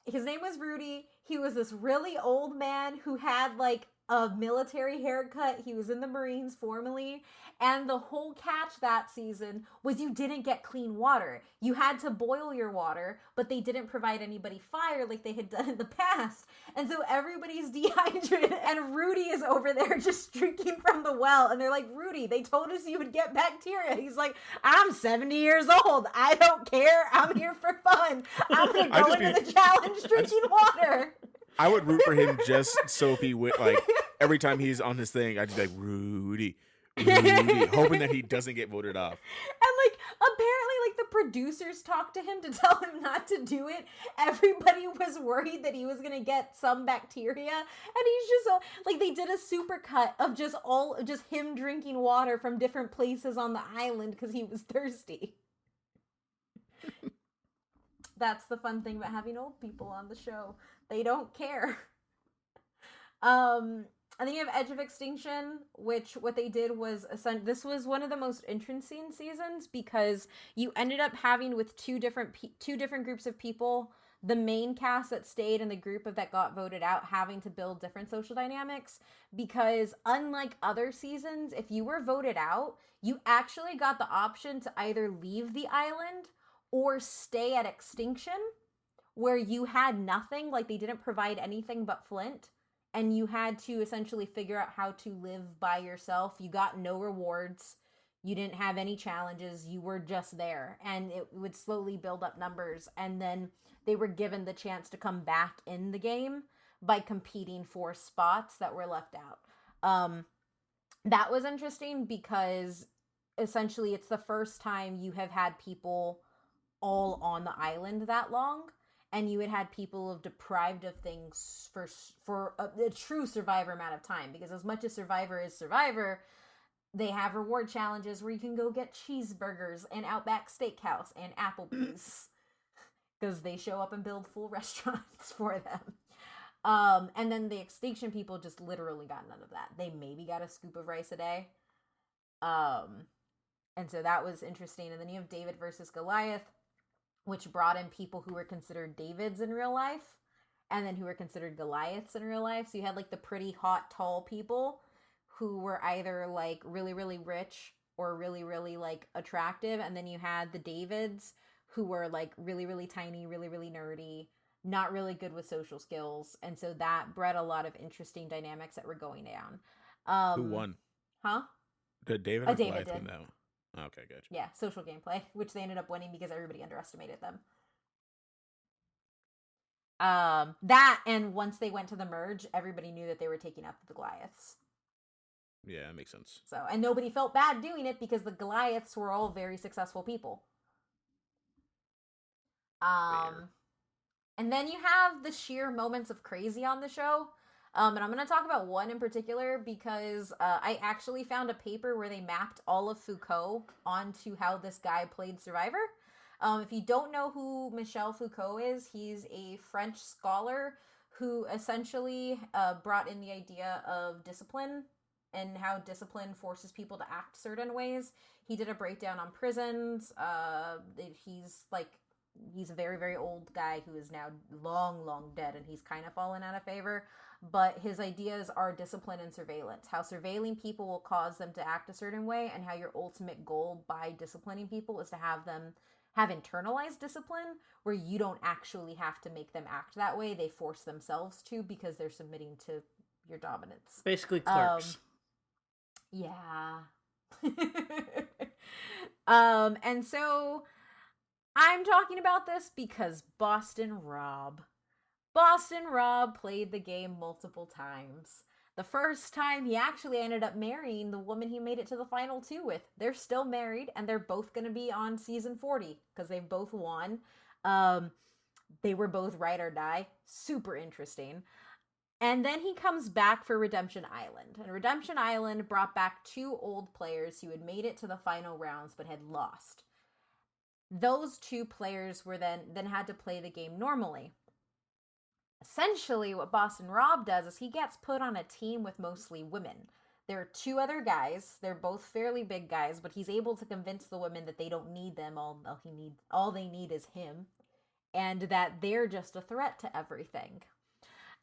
His name was Rudy. He was this really old man who had like a military haircut. He was in the Marines formerly. And the whole catch that season was you didn't get clean water. You had to boil your water, but they didn't provide anybody fire like they had done in the past. And so everybody's dehydrated and Rudy is over there just drinking from the well. And they're like, Rudy, they told us you would get bacteria. He's like, I'm 70 years old. I don't care. I'm here for fun. I'm going to go into the challenge drinking water. I would root for him just so if he would, like, every time he's on his thing, I'd just be like, Rudy, hoping that he doesn't get voted off. And, like, apparently, like, the producers talked to him to tell him not to do it. Everybody was worried that he was going to get some bacteria. And he's just, like, they did a super cut of just him drinking water from different places on the island because he was thirsty. That's the fun thing about having old people on the show. They don't care. And then you have Edge of Extinction, which what they did was this was one of the most interesting seasons because you ended up having with two different groups of people, the main cast that stayed and the group of that got voted out having to build different social dynamics because unlike other seasons, if you were voted out, you actually got the option to either leave the island or stay at Extinction where you had nothing, like they didn't provide anything but Flint, and you had to essentially figure out how to live by yourself. You got no rewards. You didn't have any challenges. You were just there, and it would slowly build up numbers. And then they were given the chance to come back in the game by competing for spots that were left out. That was interesting because essentially it's the first time you have had people all on the island that long, and you had people deprived of things for a true Survivor amount of time. Because as much as Survivor is Survivor, they have reward challenges where you can go get cheeseburgers and Outback Steakhouse and Applebee's because they show up and build full restaurants for them. And then the Extinction people just literally got none of that. They maybe got a scoop of rice a day. And so that was interesting. And then you have David versus Goliath, which brought in people who were considered Davids in real life and then who were considered Goliaths in real life. So you had like the pretty hot, tall people who were either like really, really rich or really, really like attractive. And then you had the Davids who were like really, really tiny, really, really nerdy, not really good with social skills. And so that bred a lot of interesting dynamics that were going down. Who won? Huh? Did David or David Goliath win did. that? Okay, gotcha. Yeah, social gameplay, which they ended up winning because everybody underestimated them. That, and once they went to the merge, everybody knew that they were taking out the Goliaths. Yeah, that makes sense. So, and nobody felt bad doing it because the Goliaths were all very successful people. Fair. And then you have the sheer moments of crazy on the show. And I'm going to talk about one in particular because I actually found a paper where they mapped all of Foucault onto how this guy played Survivor. If you don't know who Michel Foucault is, he's a French scholar who essentially brought in the idea of discipline and how discipline forces people to act certain ways. He did a breakdown on prisons. He's a very, very old guy who is now long, long dead, and he's kind of fallen out of favor. But his ideas are discipline and surveillance. How surveilling people will cause them to act a certain way, and how your ultimate goal by disciplining people is to have them have internalized discipline where you don't actually have to make them act that way. They force themselves to because they're submitting to your dominance. Basically Clerks. Yeah. And so I'm talking about this because Boston Rob played the game multiple times. The first time, he actually ended up marrying the woman he made it to the final 2 with. They're still married, and they're both going to be on season 40 because they've both won. They were both ride or die. Super interesting. And then he comes back for Redemption Island. And Redemption Island brought back 2 old players who had made it to the final rounds but had lost. Those 2 players were then had to play the game normally. Essentially, what Boston Rob does is he gets put on a team with mostly women. There are 2 other guys. They're both fairly big guys, but he's able to convince the women that they don't need them. All they need is him, and that they're just a threat to everything.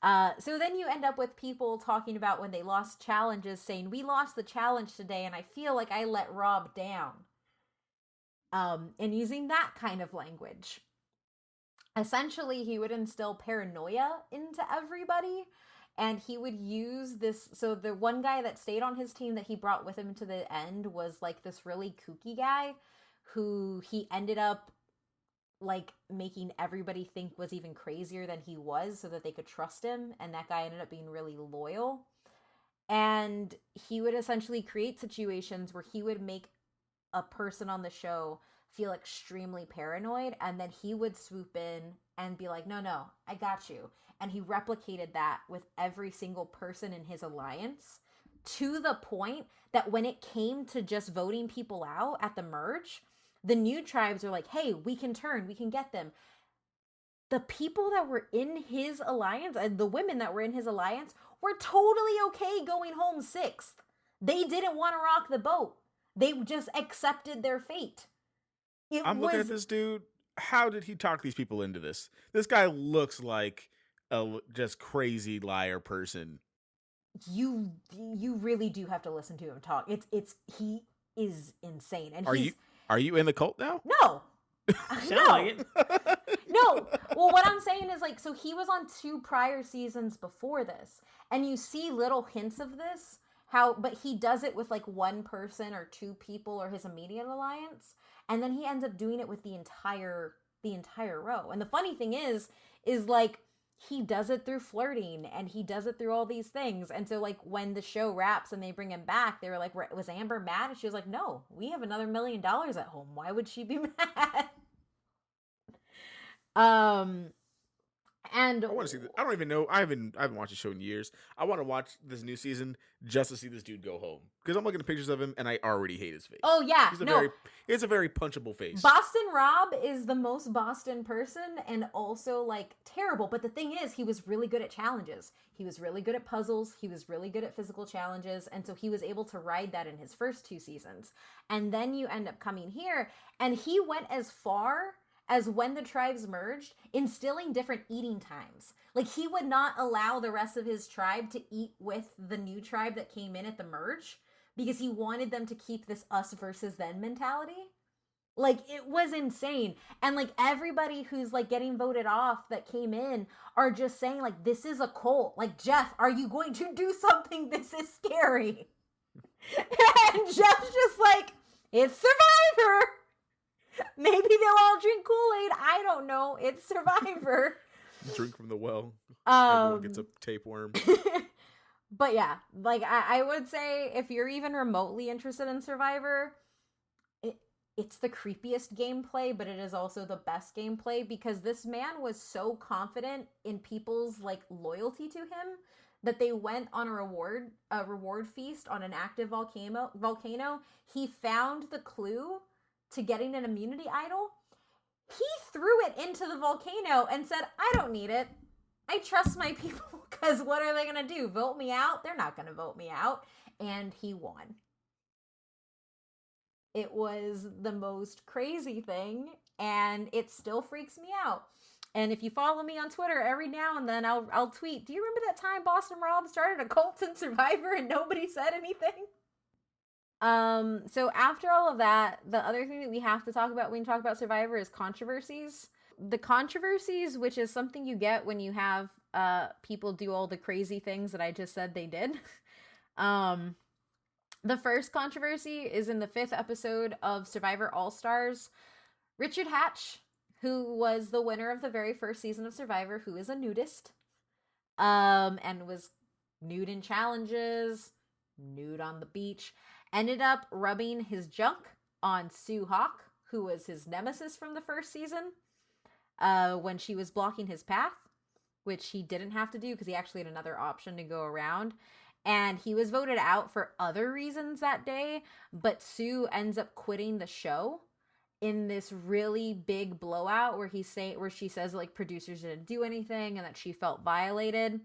So then you end up with people talking about when they lost challenges, saying, "We lost the challenge today, and I feel like I let Rob down." And using that kind of language. Essentially, he would instill paranoia into everybody, and he would use this. So the one guy that stayed on his team that he brought with him to the end was like this really kooky guy who he ended up like making everybody think was even crazier than he was so that they could trust him, and that guy ended up being really loyal. And he would essentially create situations where he would make a person on the show feel extremely paranoid, and then he would swoop in and be like, no, I got you. And he replicated that with every single person in his alliance, to the point that when it came to just voting people out at the merge, the new tribes were like, hey, we can get them. The people that were in his alliance, and the women that were in his alliance, were totally okay going home 6th. They didn't want to rock the boat. They just accepted their fate. I'm looking at this dude. How did he talk these people into this? This guy looks like a just crazy liar person. You really do have to listen to him talk. He is insane, and Are you in the cult now? No. Sound like it. No. Well, what I'm saying is like, so he was on 2 prior seasons before this, and you see little hints of this. But he does it with like 1 person or 2 people or his immediate alliance, and then he ends up doing it with the entire row. And the funny thing is like he does it through flirting, and he does it through all these things. And so like when the show wraps and they bring him back, they were like, was Amber mad? And she was like, no, we have another $1 million at home. Why would she be mad? And I want to see this. I don't even know. I haven't watched the show in years. I want to watch this new season just to see this dude go home, because I'm looking at pictures of him and I already hate his face. Oh yeah, It's a very punchable face. Boston Rob is the most Boston person, and also like terrible. But the thing is, he was really good at challenges. He was really good at puzzles. He was really good at physical challenges, and so he was able to ride that in his first 2 seasons. And then you end up coming here, and he went as far as when the tribes merged, instilling different eating times. Like, he would not allow the rest of his tribe to eat with the new tribe that came in at the merge, because he wanted them to keep this us versus them mentality. Like, it was insane. And like everybody who's like getting voted off that came in are just saying like, this is a cult. Like, Jeff, are you going to do something? This is scary. And Jeff's just like, it's Survivor. Maybe they'll all drink Kool-Aid. I don't know. It's Survivor. Drink from the well. Everyone gets a tapeworm. But yeah, like I would say, if you're even remotely interested in Survivor, it's the creepiest gameplay, but it is also the best gameplay, because this man was so confident in people's like loyalty to him that they went on a reward feast on an active volcano. He found the clue to getting an immunity idol. He threw it into the volcano and said, I don't need it. I trust my people, because what are they going to do? Vote me out? They're not going to vote me out. And he won. It was the most crazy thing, and it still freaks me out. And if you follow me on Twitter, every now and then I'll tweet, do you remember that time Boston Rob started a cult in Survivor and nobody said anything? So after all of that, the other thing that we have to talk about when we talk about Survivor is controversies. The controversies, which is something you get when you have people do all the crazy things that I just said they did. The first controversy is in the 5th episode of Survivor All-Stars. Richard Hatch, who was the winner of the very first season of Survivor, who is a nudist, and was nude in challenges, nude on the beach, ended up rubbing his junk on Sue Hawk, who was his nemesis from the first season, when she was blocking his path, which he didn't have to do because he actually had another option to go around. And he was voted out for other reasons that day, but Sue ends up quitting the show in this really big blowout where she says like producers didn't do anything and that she felt violated.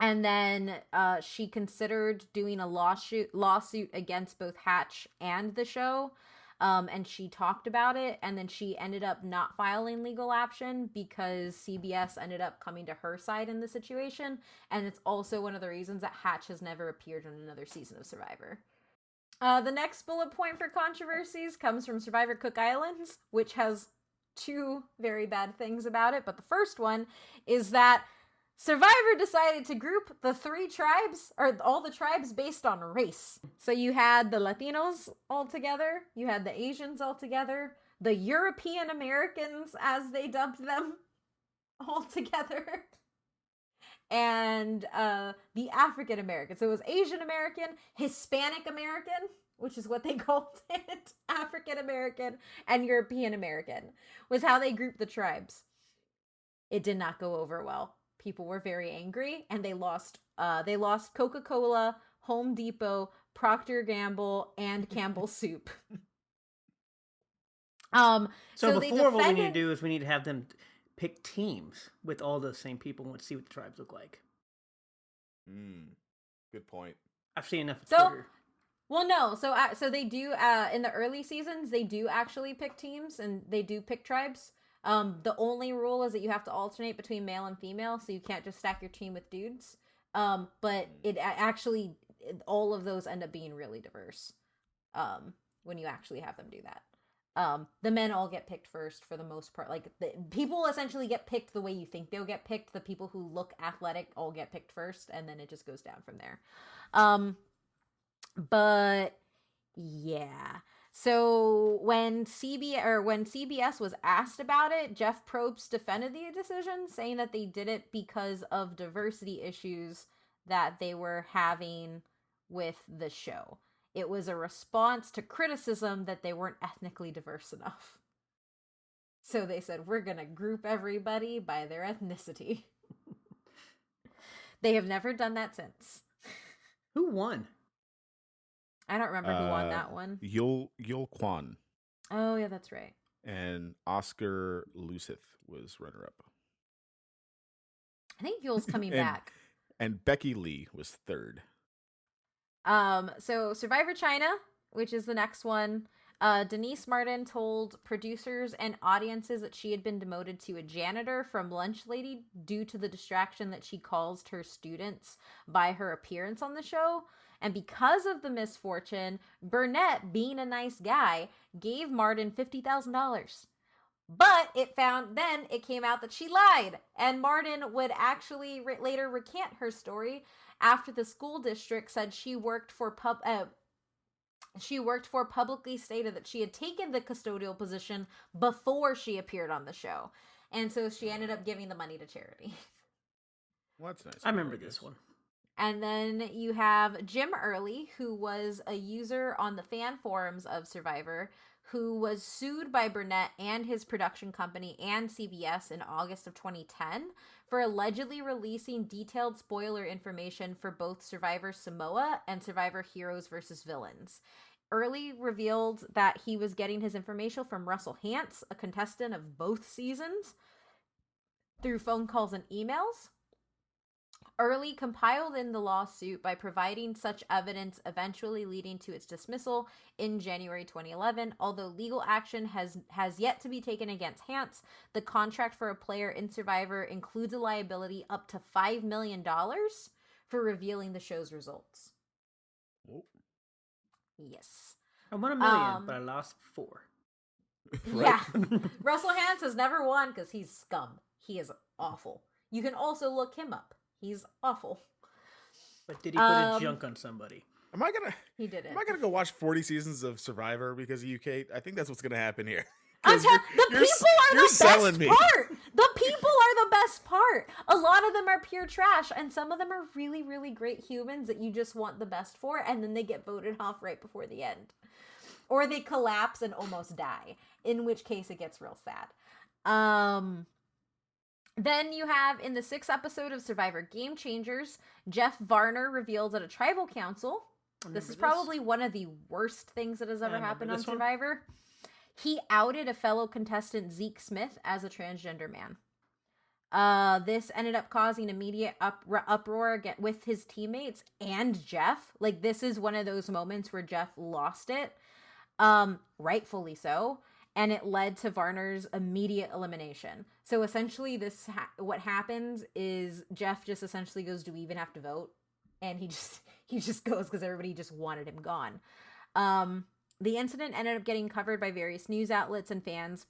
And then she considered doing a lawsuit against both Hatch and the show. And she talked about it, and then she ended up not filing legal action because CBS ended up coming to her side in the situation. And it's also one of the reasons that Hatch has never appeared in another season of Survivor. The next bullet point for controversies comes from Survivor Cook Islands, which has 2 very bad things about it. But the first one is that Survivor decided to group the 3 tribes, or all the tribes, based on race. So you had the Latinos all together, you had the Asians all together, the European Americans, as they dubbed them, all together, and the African Americans. So it was Asian American, Hispanic American, which is what they called it, African American, and European American, was how they grouped the tribes. It did not go over well. People were very angry, and they lost Coca-Cola, Home Depot, Procter & Gamble, and Campbell's Soup. So before, what we need to do is we need to have them pick teams with all the same people and see what the tribes look like. Good point. I've seen enough of So, Twitter. well, no. So they do in the early seasons they do actually pick teams and they do pick tribes. The only rule is that you have to alternate between male and female, so you can't just stack your team with dudes. But it actually all of those end up being really diverse. When you actually have them do that. The men all get picked first for the most part. Like the people essentially get picked the way you think they'll get picked. The people who look athletic all get picked first, and then it just goes down from there. But yeah. So when CBS was asked about it, Jeff Probst defended the decision, saying that they did it because of diversity issues that they were having with the show. It was a response to criticism that they weren't ethnically diverse enough. So they said, we're going to group everybody by their ethnicity. They have never done that since. Who won? I don't remember who won that one. Yul Kwan. Oh, yeah, that's right. And Oscar Lusith was runner-up. I think Yul's coming back. And Becky Lee was third. So Survivor China, which is the next one, Denise Martin told producers and audiences that she had been demoted to a janitor from lunch lady due to the distraction that she caused her students by her appearance on the show. And because of the misfortune, Burnett, being a nice guy, gave Martin $50,000. But it came out that she lied, and Martin would actually later recant her story after the school district said she worked for publicly stated that she had taken the custodial position before she appeared on the show, and so she ended up giving the money to charity. Well, that's nice. I remember this one. And then you have Jim Early, who was a user on the fan forums of Survivor, who was sued by Burnett and his production company and CBS in August of 2010 for allegedly releasing detailed spoiler information for both Survivor Samoa and Survivor Heroes vs. Villains. Early revealed that he was getting his information from Russell Hantz, a contestant of both seasons, through phone calls and emails. Early compiled in the lawsuit by providing such evidence, eventually leading to its dismissal in January 2011. Although legal action has yet to be taken against Hantz, the contract for a player in Survivor includes a liability up to $5 million for revealing the show's results. Oh. Yes. I won $1 million, but I lost 4. Yeah. Russell Hantz has never won because he's scum. He is awful. You can also look him up. He's awful. But did he put a junk on somebody? He did it. Am I gonna go watch 40 seasons of Survivor because of you, Kate? I think that's what's gonna happen here. The people are the best part. The people are the best part. A lot of them are pure trash, and some of them are really, really great humans that you just want the best for, and then they get voted off right before the end. Or they collapse and almost die, in which case it gets real sad. Then you have, in the 6th episode of Survivor Game Changers, Jeff Varner reveals at a tribal council. This is probably one of the worst things that has ever happened on Survivor. He outed a fellow contestant, Zeke Smith, as a transgender man. This ended up causing immediate uproar with his teammates and Jeff. Like, this is one of those moments where Jeff lost it. Rightfully so. And it led to Varner's immediate elimination. So essentially, what happens is Jeff just essentially goes, "Do we even have to vote?" And he just goes because everybody just wanted him gone. The incident ended up getting covered by various news outlets and fans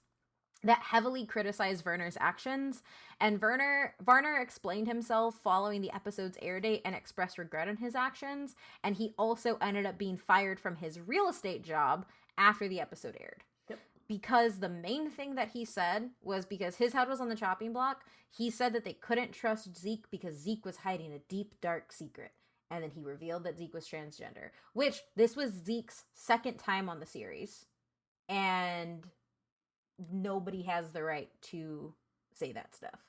that heavily criticized Varner's actions. And Varner explained himself following the episode's air date and expressed regret on his actions. And he also ended up being fired from his real estate job after the episode aired. Because the main thing that he said was, because his head was on the chopping block, he said that they couldn't trust Zeke because Zeke was hiding a deep, dark secret. And then he revealed that Zeke was transgender, which this was Zeke's 2nd time on the series. And nobody has the right to say that stuff.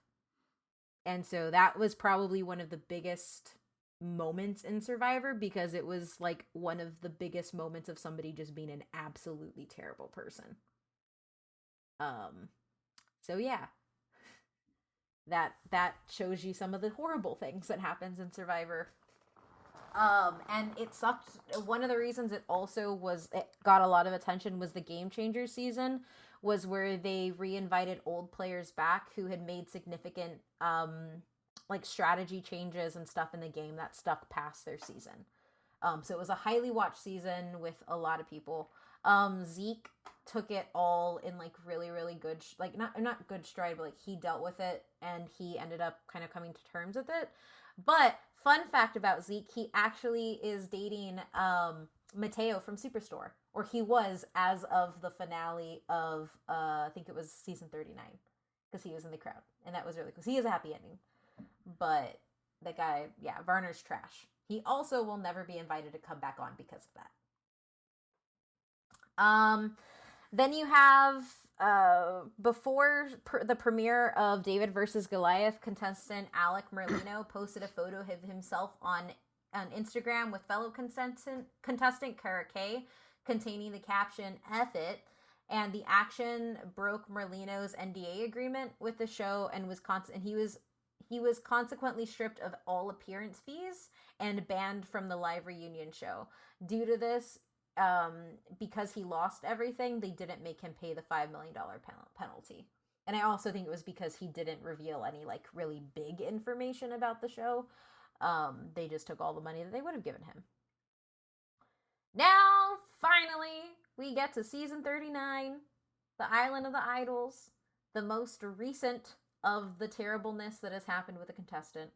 And so that was probably one of the biggest moments in Survivor, because it was like one of the biggest moments of somebody just being an absolutely terrible person. So yeah, that shows you some of the horrible things that happens in Survivor. And it sucked. One of the reasons it got a lot of attention was the Game Changers season, was where they reinvited old players back who had made significant like strategy changes and stuff in the game that stuck past their season. So it was a highly watched season with a lot of people. Zeke took it all in like really really good like not good stride, but like he dealt with it and he ended up kind of coming to terms with it. But fun fact about Zeke, he actually is dating Mateo from Superstore, or he was as of the finale of I think it was season 39, because he was in the crowd, and that was really cool. He is a happy ending, but the guy, yeah, Varner's trash. He also will never be invited to come back on because of that. Then you have before the premiere of David versus Goliath, contestant Alec Merlino posted a photo of himself on Instagram with fellow contestant Kara Kay, containing the caption "F it." And the action broke Merlino's NDA agreement with the show and he was consequently stripped of all appearance fees and banned from the live reunion show. Due to this, because he lost everything, they didn't make him pay the $5 million penalty. And I also think it was because he didn't reveal any like really big information about the show. They just took all the money that they would have given him. Now, finally, we get to season 39, The Island of the Idols, the most recent of the terribleness that has happened with a contestant.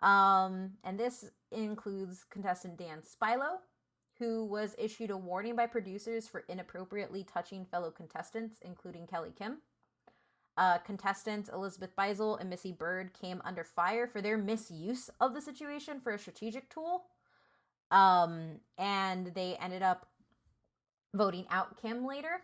And this includes contestant Dan Spilo, who was issued a warning by producers for inappropriately touching fellow contestants, including Kelly Kim. Contestants Elizabeth Beisel and Missy Bird came under fire for their misuse of the situation for a strategic tool. And they ended up voting out Kim later.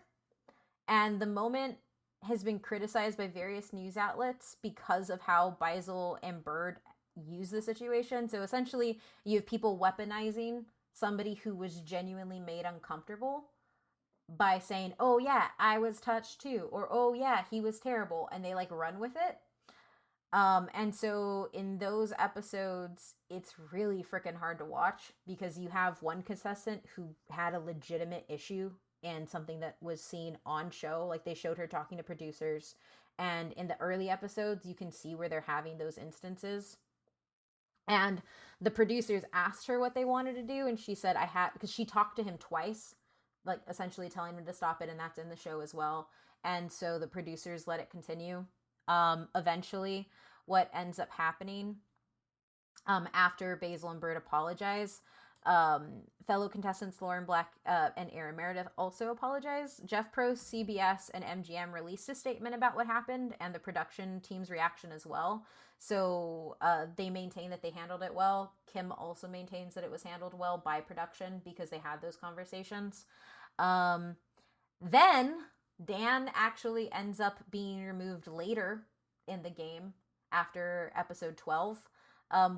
And the moment has been criticized by various news outlets because of how Beisel and Bird use the situation. So essentially, you have people weaponizing somebody who was genuinely made uncomfortable by saying, "Oh yeah, I was touched too," or "Oh yeah, he was terrible," and they like run with it. And so in those episodes, it's really freaking hard to watch because you have one contestant who had a legitimate issue and something that was seen on show. Like they showed her talking to producers, and in the early episodes, you can see where they're having those instances. And the producers asked her what they wanted to do, and she said, because she talked to him twice, like essentially telling him to stop it, and that's in the show as well. And so the producers let it continue. Eventually, what ends up happening after Basil and Bird apologize, fellow contestants Lauren Black and Aaron Meredith also apologize. Jeff Probst, CBS, and MGM released a statement about what happened and the production team's reaction as well. So they maintain that they handled it well. Kim also maintains that it was handled well by production because they had those conversations. Then Dan actually ends up being removed later in the game after episode 12,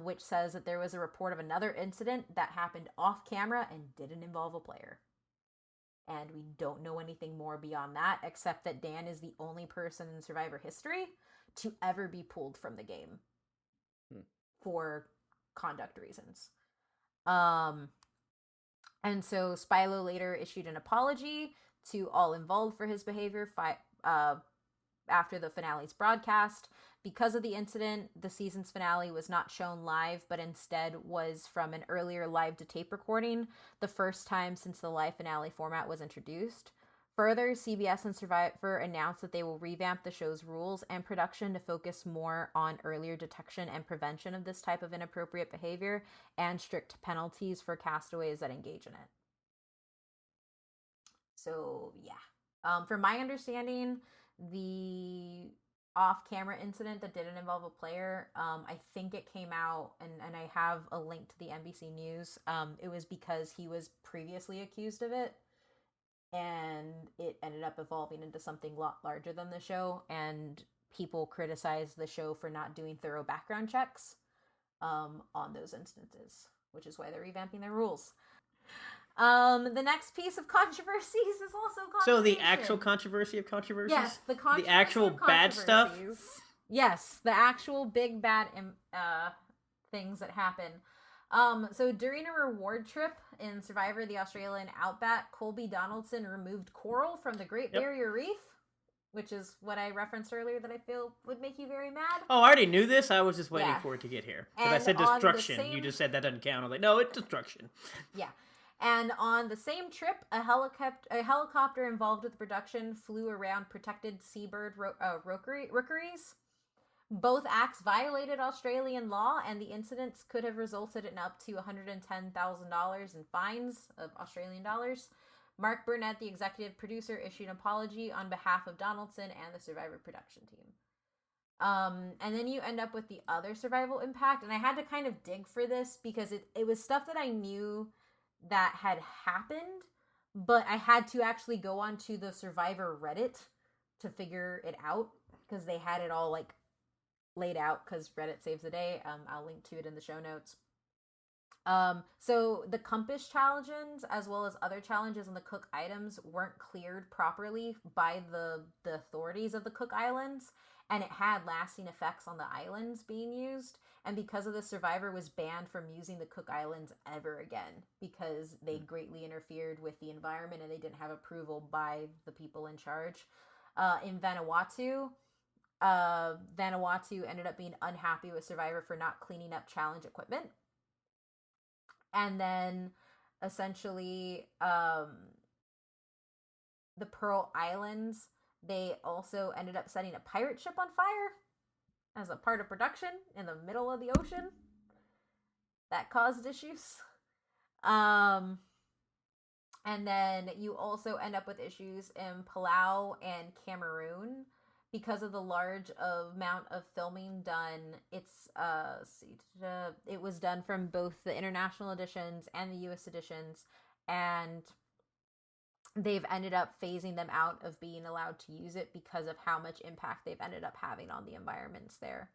which says that there was a report of another incident that happened off camera and didn't involve a player. And we don't know anything more beyond that, except that Dan is the only person in Survivor history to ever be pulled from the game for conduct reasons. And so Spilo later issued an apology to all involved for his behavior after the finale's broadcast. Because of the incident, the season's finale was not shown live, but instead was from an earlier live-to-tape recording, the first time since the live finale format was introduced. Further, CBS and Survivor announced that they will revamp the show's rules and production to focus more on earlier detection and prevention of this type of inappropriate behavior and strict penalties for castaways that engage in it. So, yeah. From my understanding, the off-camera incident that didn't involve a player, I think it came out, and I have a link to the NBC News. It was because he was previously accused of it, and it ended up evolving into something a lot larger than the show, and people criticized the show for not doing thorough background checks on those instances, which is why they're revamping their rules. The next piece of controversies is also So the actual controversy of controversies? Yes, the actual bad stuff? Yes, the actual big bad things that happen. So during a reward trip in Survivor the Australian Outback, Colby Donaldson removed coral from the Great Yep. Barrier Reef, which is what I referenced earlier that I feel would make you very mad. Oh, I already knew this. I was just waiting Yeah. for it to get here. Because I And said on the destruction. You same just said that doesn't count. I was like, no, it's destruction. Yeah. And on the same trip, a helicopter involved with the production flew around protected seabird rookeries. Both acts violated Australian law, and the incidents could have resulted in up to $110,000 in fines of Australian dollars. Mark Burnett, the executive producer, issued an apology on behalf of Donaldson and the Survivor production team. And then you end up with the other survival impact, and I had to kind of dig for this because it was stuff that I knew that had happened, but I had to actually go onto the Survivor Reddit to figure it out because they had it all like laid out because Reddit saves the day. I'll link to it in the show notes. So the compass challenges, as well as other challenges on the Cook items, weren't cleared properly by the authorities of the Cook Islands, and it had lasting effects on the islands being used. And because of the Survivor was banned from using the Cook Islands ever again because they greatly interfered with the environment and they didn't have approval by the people in charge. In Vanuatu, Vanuatu ended up being unhappy with Survivor for not cleaning up challenge equipment. And then essentially the Pearl Islands, they also ended up setting a pirate ship on fire as a part of production in the middle of the ocean. That caused issues. And then you also end up with issues in Palau and Cameroon because of the large amount of filming done. It was done from both the international editions and the US editions, and they've ended up phasing them out of being allowed to use it because of how much impact they've ended up having on the environments there.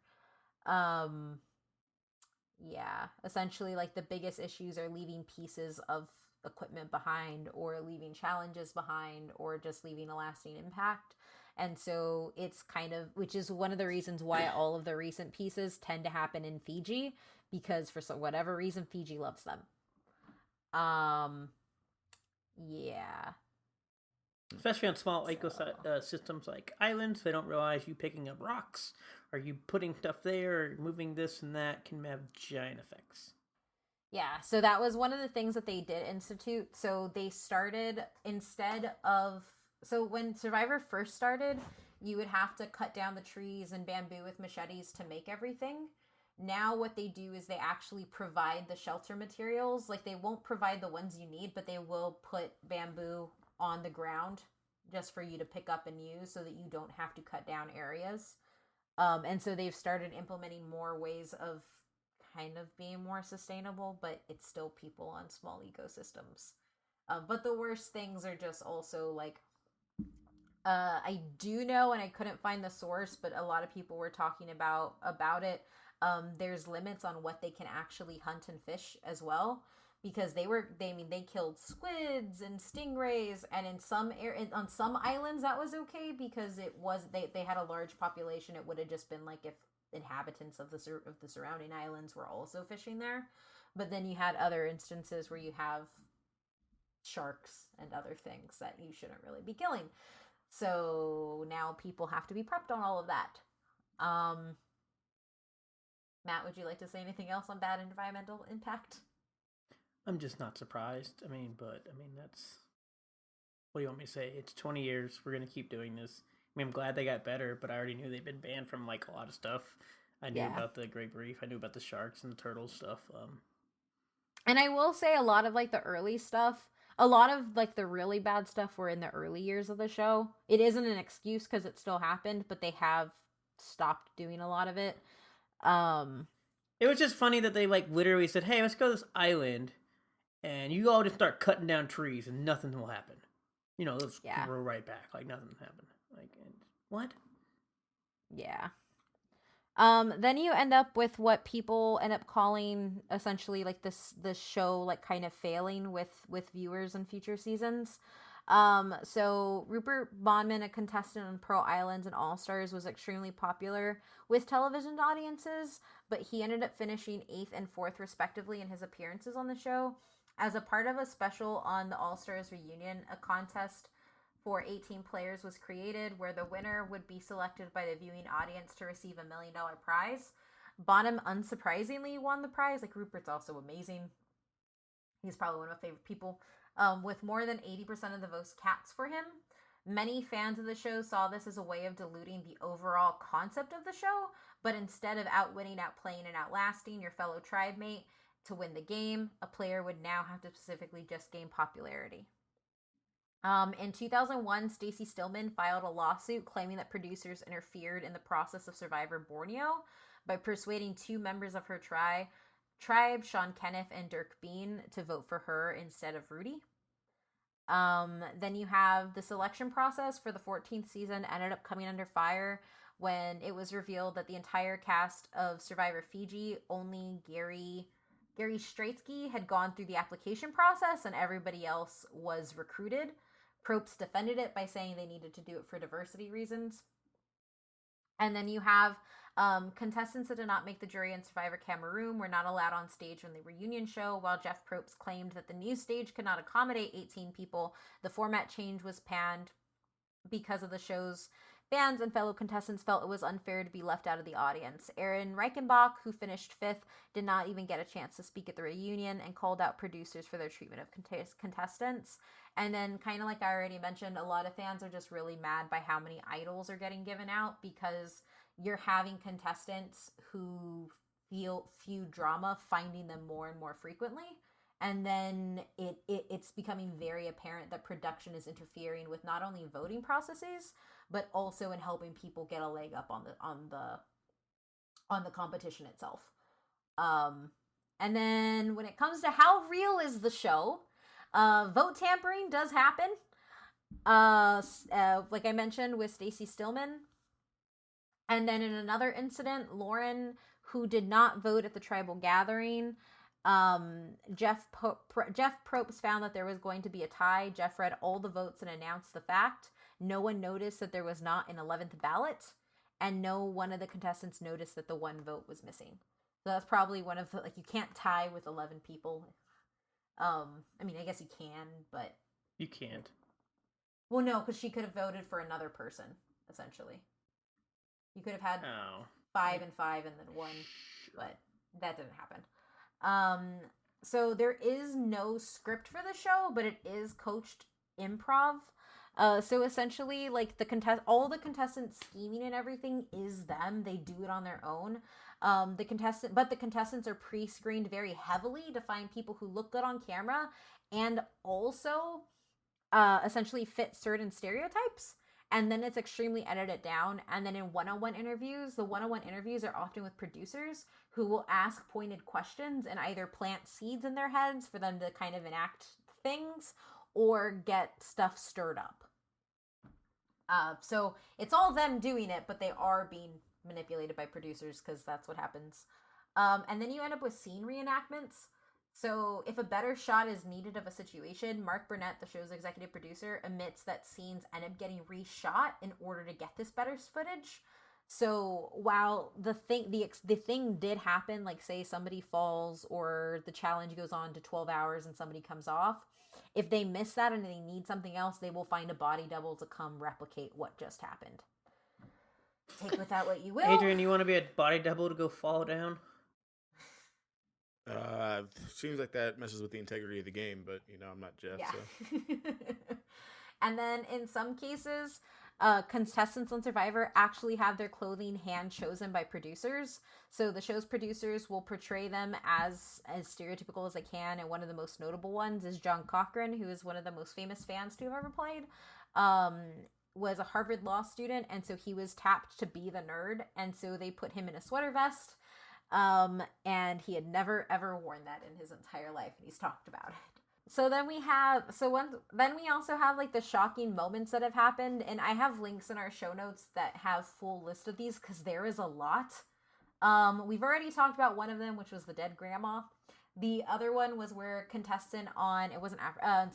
Yeah, essentially like the biggest issues are leaving pieces of equipment behind or leaving challenges behind or just leaving a lasting impact. And so it's kind of, which is one of the reasons why all of the recent pieces tend to happen in Fiji, because for whatever reason Fiji loves them. Yeah. Especially on small ecosystems like islands, they don't realize you picking up rocks or you putting stuff there or moving this and that can have giant effects. Yeah, so that was one of the things that they did institute. So they started so when Survivor first started, you would have to cut down the trees and bamboo with machetes to make everything. Now what they do is they actually provide the shelter materials. Like they won't provide the ones you need, but they will put bamboo on the ground just for you to pick up and use so that you don't have to cut down areas. And so they've started implementing more ways of kind of being more sustainable, but it's still people on small ecosystems. But the worst things are just also like, I do know, and I couldn't find the source, but a lot of people were talking about it. There's limits on what they can actually hunt and fish as well, because they killed squids and stingrays, and on some islands that was okay because they had a large population. It would have just been like if inhabitants of the surrounding islands were also fishing there. But then you had other instances where you have sharks and other things that you shouldn't really be killing. So now people have to be prepped on all of that. Matt, would you like to say anything else on bad environmental impact? I'm just not surprised. That's... What do you want me to say? It's 20 years. We're going to keep doing this. I mean, I'm glad they got better, but I already knew they'd been banned from, like, a lot of stuff. I knew about the Great Reef. I knew about the sharks and the turtles stuff. And I will say a lot of, like, the early stuff, a lot of, like, the really bad stuff were in the early years of the show. It isn't an excuse because it still happened, but they have stopped doing a lot of it. It was just funny that they, like, literally said, hey, let's go to this island, and you all just start cutting down trees, and nothing will happen. You know, let's grow right back. Like, nothing happened. Like, what? Yeah. Then you end up with what people end up calling essentially like this show like kind of failing with viewers in future seasons. So Rupert Bondman, a contestant on Pearl Islands and All Stars, was extremely popular with television audiences, but he ended up finishing 8th and 4th respectively in his appearances on the show. As a part of a special on the All Stars reunion, a contest for 18 players was created where the winner would be selected by the viewing audience to receive $1 million prize. Bonham unsurprisingly won the prize. Like, Rupert's also amazing. He's probably one of my favorite people. With more than 80% of the votes cast for him. Many fans of the show saw this as a way of diluting the overall concept of the show, but instead of outwitting, outplaying, and outlasting your fellow tribe mate to win the game, a player would now have to specifically just gain popularity. In 2001, Stacey Stillman filed a lawsuit claiming that producers interfered in the process of Survivor Borneo by persuading 2 members of her tribe, Sean Kenneth and Dirk Bean, to vote for her instead of Rudy. Then you have the selection process for the 14th season ended up coming under fire when it was revealed that the entire cast of Survivor Fiji, only Gary Straitsky had gone through the application process and everybody else was recruited. Probst defended it by saying they needed to do it for diversity reasons. And then you have contestants that did not make the jury in Survivor Cameroon were not allowed on stage when the reunion show, while Jeff Probst claimed that the new stage could not accommodate 18 people. The format change was panned because of the show's fans and fellow contestants felt it was unfair to be left out of the audience. Aaron Reichenbach, who finished 5th, did not even get a chance to speak at the reunion and called out producers for their treatment of contestants. And then, kind of like I already mentioned, a lot of fans are just really mad by how many idols are getting given out because you're having contestants who feel feud drama finding them more and more frequently. And then it's becoming very apparent that production is interfering with not only voting processes, but also in helping people get a leg up on the competition itself. And then when it comes to how real is the show, vote tampering does happen. Like I mentioned with Stacey Stillman. And then in another incident, Lauren, who did not vote at the tribal gathering, Jeff Probst found that there was going to be a tie. Jeff read all the votes and announced the fact. No one noticed that there was not an 11th ballot, and no one of the contestants noticed that the one vote was missing. So that's probably one of the, like, you can't tie with 11 people. I mean, I guess you can, but... You can't. Well, no, because she could have voted for another person, essentially. You could have had 5 and 5 and then 1, but that didn't happen. So there is no script for the show, but it is coached improv. So essentially, like, all the contestants scheming and everything is them. They do it on their own. The contestants are pre-screened very heavily to find people who look good on camera and also essentially fit certain stereotypes. And then it's extremely edited down. And then in one-on-one interviews, the one-on-one interviews are often with producers who will ask pointed questions and either plant seeds in their heads for them to kind of enact things or get stuff stirred up. So it's all them doing it, but they are being manipulated by producers because that's what happens. And then you end up with scene reenactments. So if a better shot is needed of a situation, Mark Burnett, the show's executive producer, admits that scenes end up getting reshot in order to get this better footage. So while the thing did happen, like say somebody falls or the challenge goes on to 12 hours and somebody comes off, if they miss that and they need something else, they will find a body double to come replicate what just happened. Take with that what you will. Adrian, you want to be a body double to go fall down? Seems like that messes with the integrity of the game, but I'm not Jeff. Yeah. So. And then in some cases, contestants on Survivor actually have their clothing hand chosen by producers. So the show's producers will portray them as stereotypical as they can. And one of the most notable ones is John Cochran, who is one of the most famous fans to have ever played. Was a Harvard law student, and so he was tapped to be the nerd, and so they put him in a sweater vest. And he had never ever worn that in his entire life, and he's talked about it. So then we also have like the shocking moments that have happened, and I have links in our show notes that have full list of these because there is a lot. We've already talked about one of them, which was the dead grandma. The other one was where a contestant on, it wasn't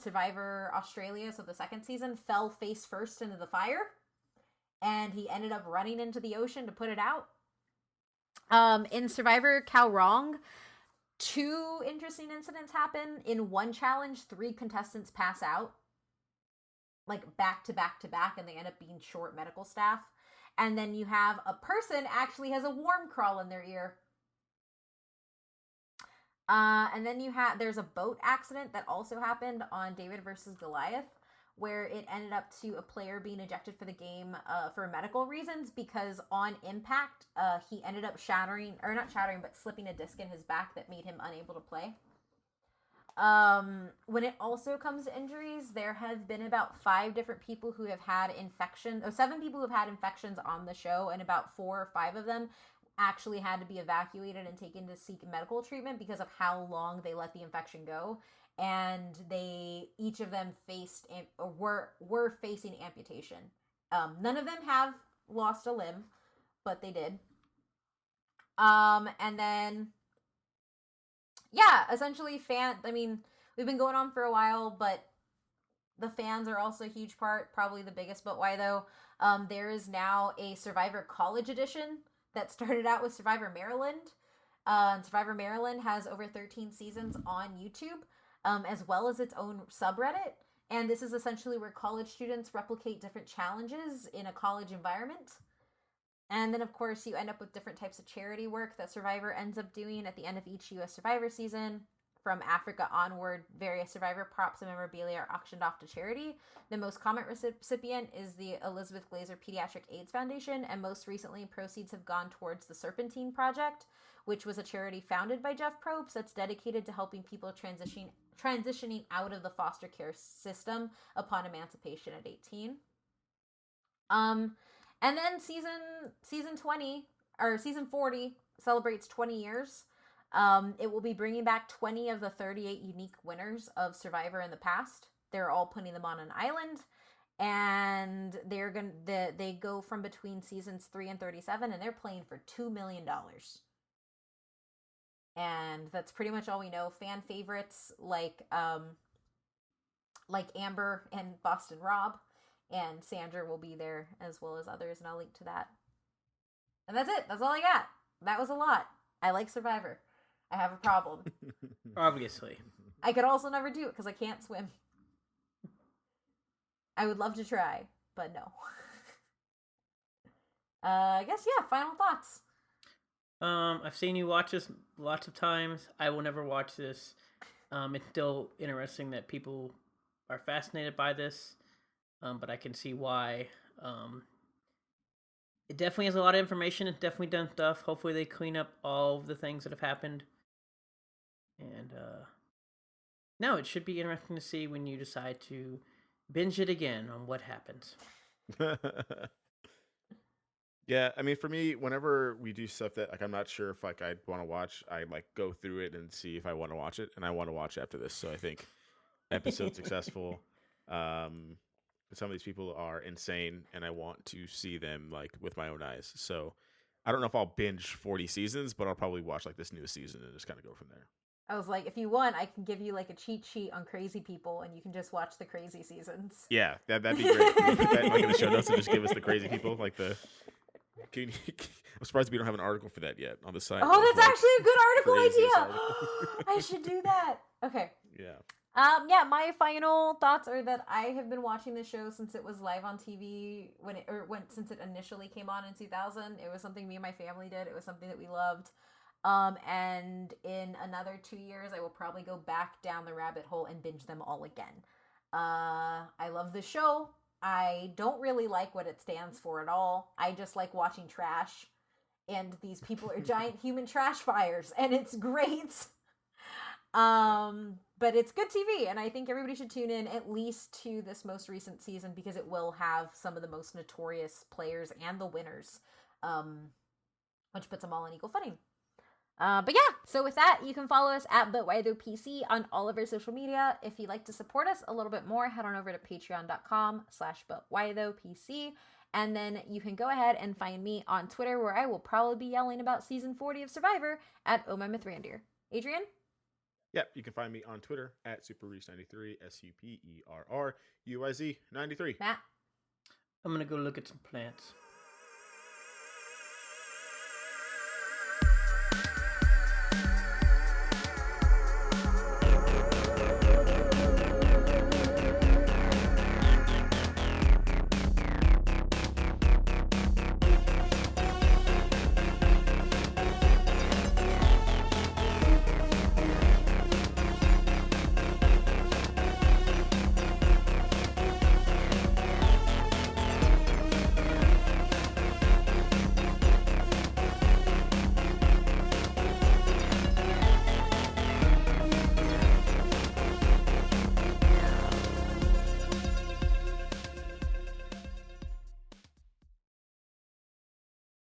Survivor Australia, so the second season, fell face first into the fire, and he ended up running into the ocean to put it out. In Survivor Cow Wrong, 2 interesting incidents happen. In one challenge, 3 contestants pass out, like back to back to back, and they end up being short medical staff. And then you have a person actually has a worm crawl in their ear. And then there's a boat accident that also happened on David versus Goliath, where it ended up to a player being ejected for the game for medical reasons, because on impact, he ended up slipping a disc in his back that made him unable to play. When it also comes to injuries, there have been about 5 different people who have had 7 people who have had infections on the show, and about 4 or 5 of them actually had to be evacuated and taken to seek medical treatment because of how long they let the infection go. And each of them were facing amputation. None of them have lost a limb, but they did. And then, yeah, essentially we've been going on for a while, but the fans are also a huge part, probably the biggest. But why though? There is now a Survivor College Edition that started out with Survivor Maryland. Survivor Maryland has over 13 seasons on YouTube, as well as its own subreddit. And this is essentially where college students replicate different challenges in a college environment. And then, of course, you end up with different types of charity work that Survivor ends up doing at the end of each U.S. Survivor season. From Africa onward, various Survivor props and memorabilia are auctioned off to charity. The most common recipient is the Elizabeth Glaser Pediatric AIDS Foundation, and most recently, proceeds have gone towards the Serpentine Project, which was a charity founded by Jeff Probst that's dedicated to helping people transitioning out of the foster care system upon emancipation at 18. And then season 20 or season 40 celebrates 20 years. It will be bringing back 20 of the 38 unique winners of Survivor in the past. They're all putting them on an island, and they go from between seasons 3 and 37, and they're playing for $2 million. And that's pretty much all we know. Fan favorites like Amber and Boston Rob and Sandra will be there, as well as others, and I'll link to that. And that's it. That's all I got. That was a lot. I like Survivor. I have a problem. Obviously. I could also never do it because I can't swim. I would love to try, but no. I guess, yeah, final thoughts. I've seen you watch this lots of times. I will never watch this. It's still interesting that people are fascinated by this, but I can see why. It definitely has a lot of information. It's definitely done stuff. Hopefully they clean up all of the things that have happened. And no, it should be interesting to see when you decide to binge it again on what happens. Yeah, I mean, for me, whenever we do stuff that I'm not sure if I'd want to watch, I go through it and see if I want to watch it, and I want to watch after this. So I think episode successful. Some of these people are insane, and I want to see them with my own eyes. So I don't know if I'll binge 40 seasons, but I'll probably watch this newest season and just kind of go from there. I was like, if you want, I can give you a cheat sheet on crazy people, and you can just watch the crazy seasons. Yeah, that'd be great. Can you put that in the show notes and just give us the crazy people, I'm surprised we don't have an article for that yet on the site. Oh, that's actually a good article idea. I should do that. Okay. Yeah. Yeah, my final thoughts are that I have been watching the show since it was live on TV since it initially came on in 2000. It was something me and my family did. It was something that we loved. And in another 2 years, I will probably go back down the rabbit hole and binge them all again. I love the show. I don't really like what it stands for at all. I just like watching trash. And these people are giant human trash fires, and it's great. But it's good TV, and I think everybody should tune in at least to this most recent season because it will have some of the most notorious players and the winners, which puts them all on equal footing. But yeah, so with that, you can follow us at ButWhyThoughPC on all of our social media. If you'd like to support us a little bit more, head on over to patreon.com/ButWhyThoughPC. And then you can go ahead and find me on Twitter, where I will probably be yelling about season 40 of Survivor at OhMyMythReindeer. Adrian? Yep, you can find me on Twitter at superreese93, SUPERRUIZ93. Matt? I'm gonna go look at some plants.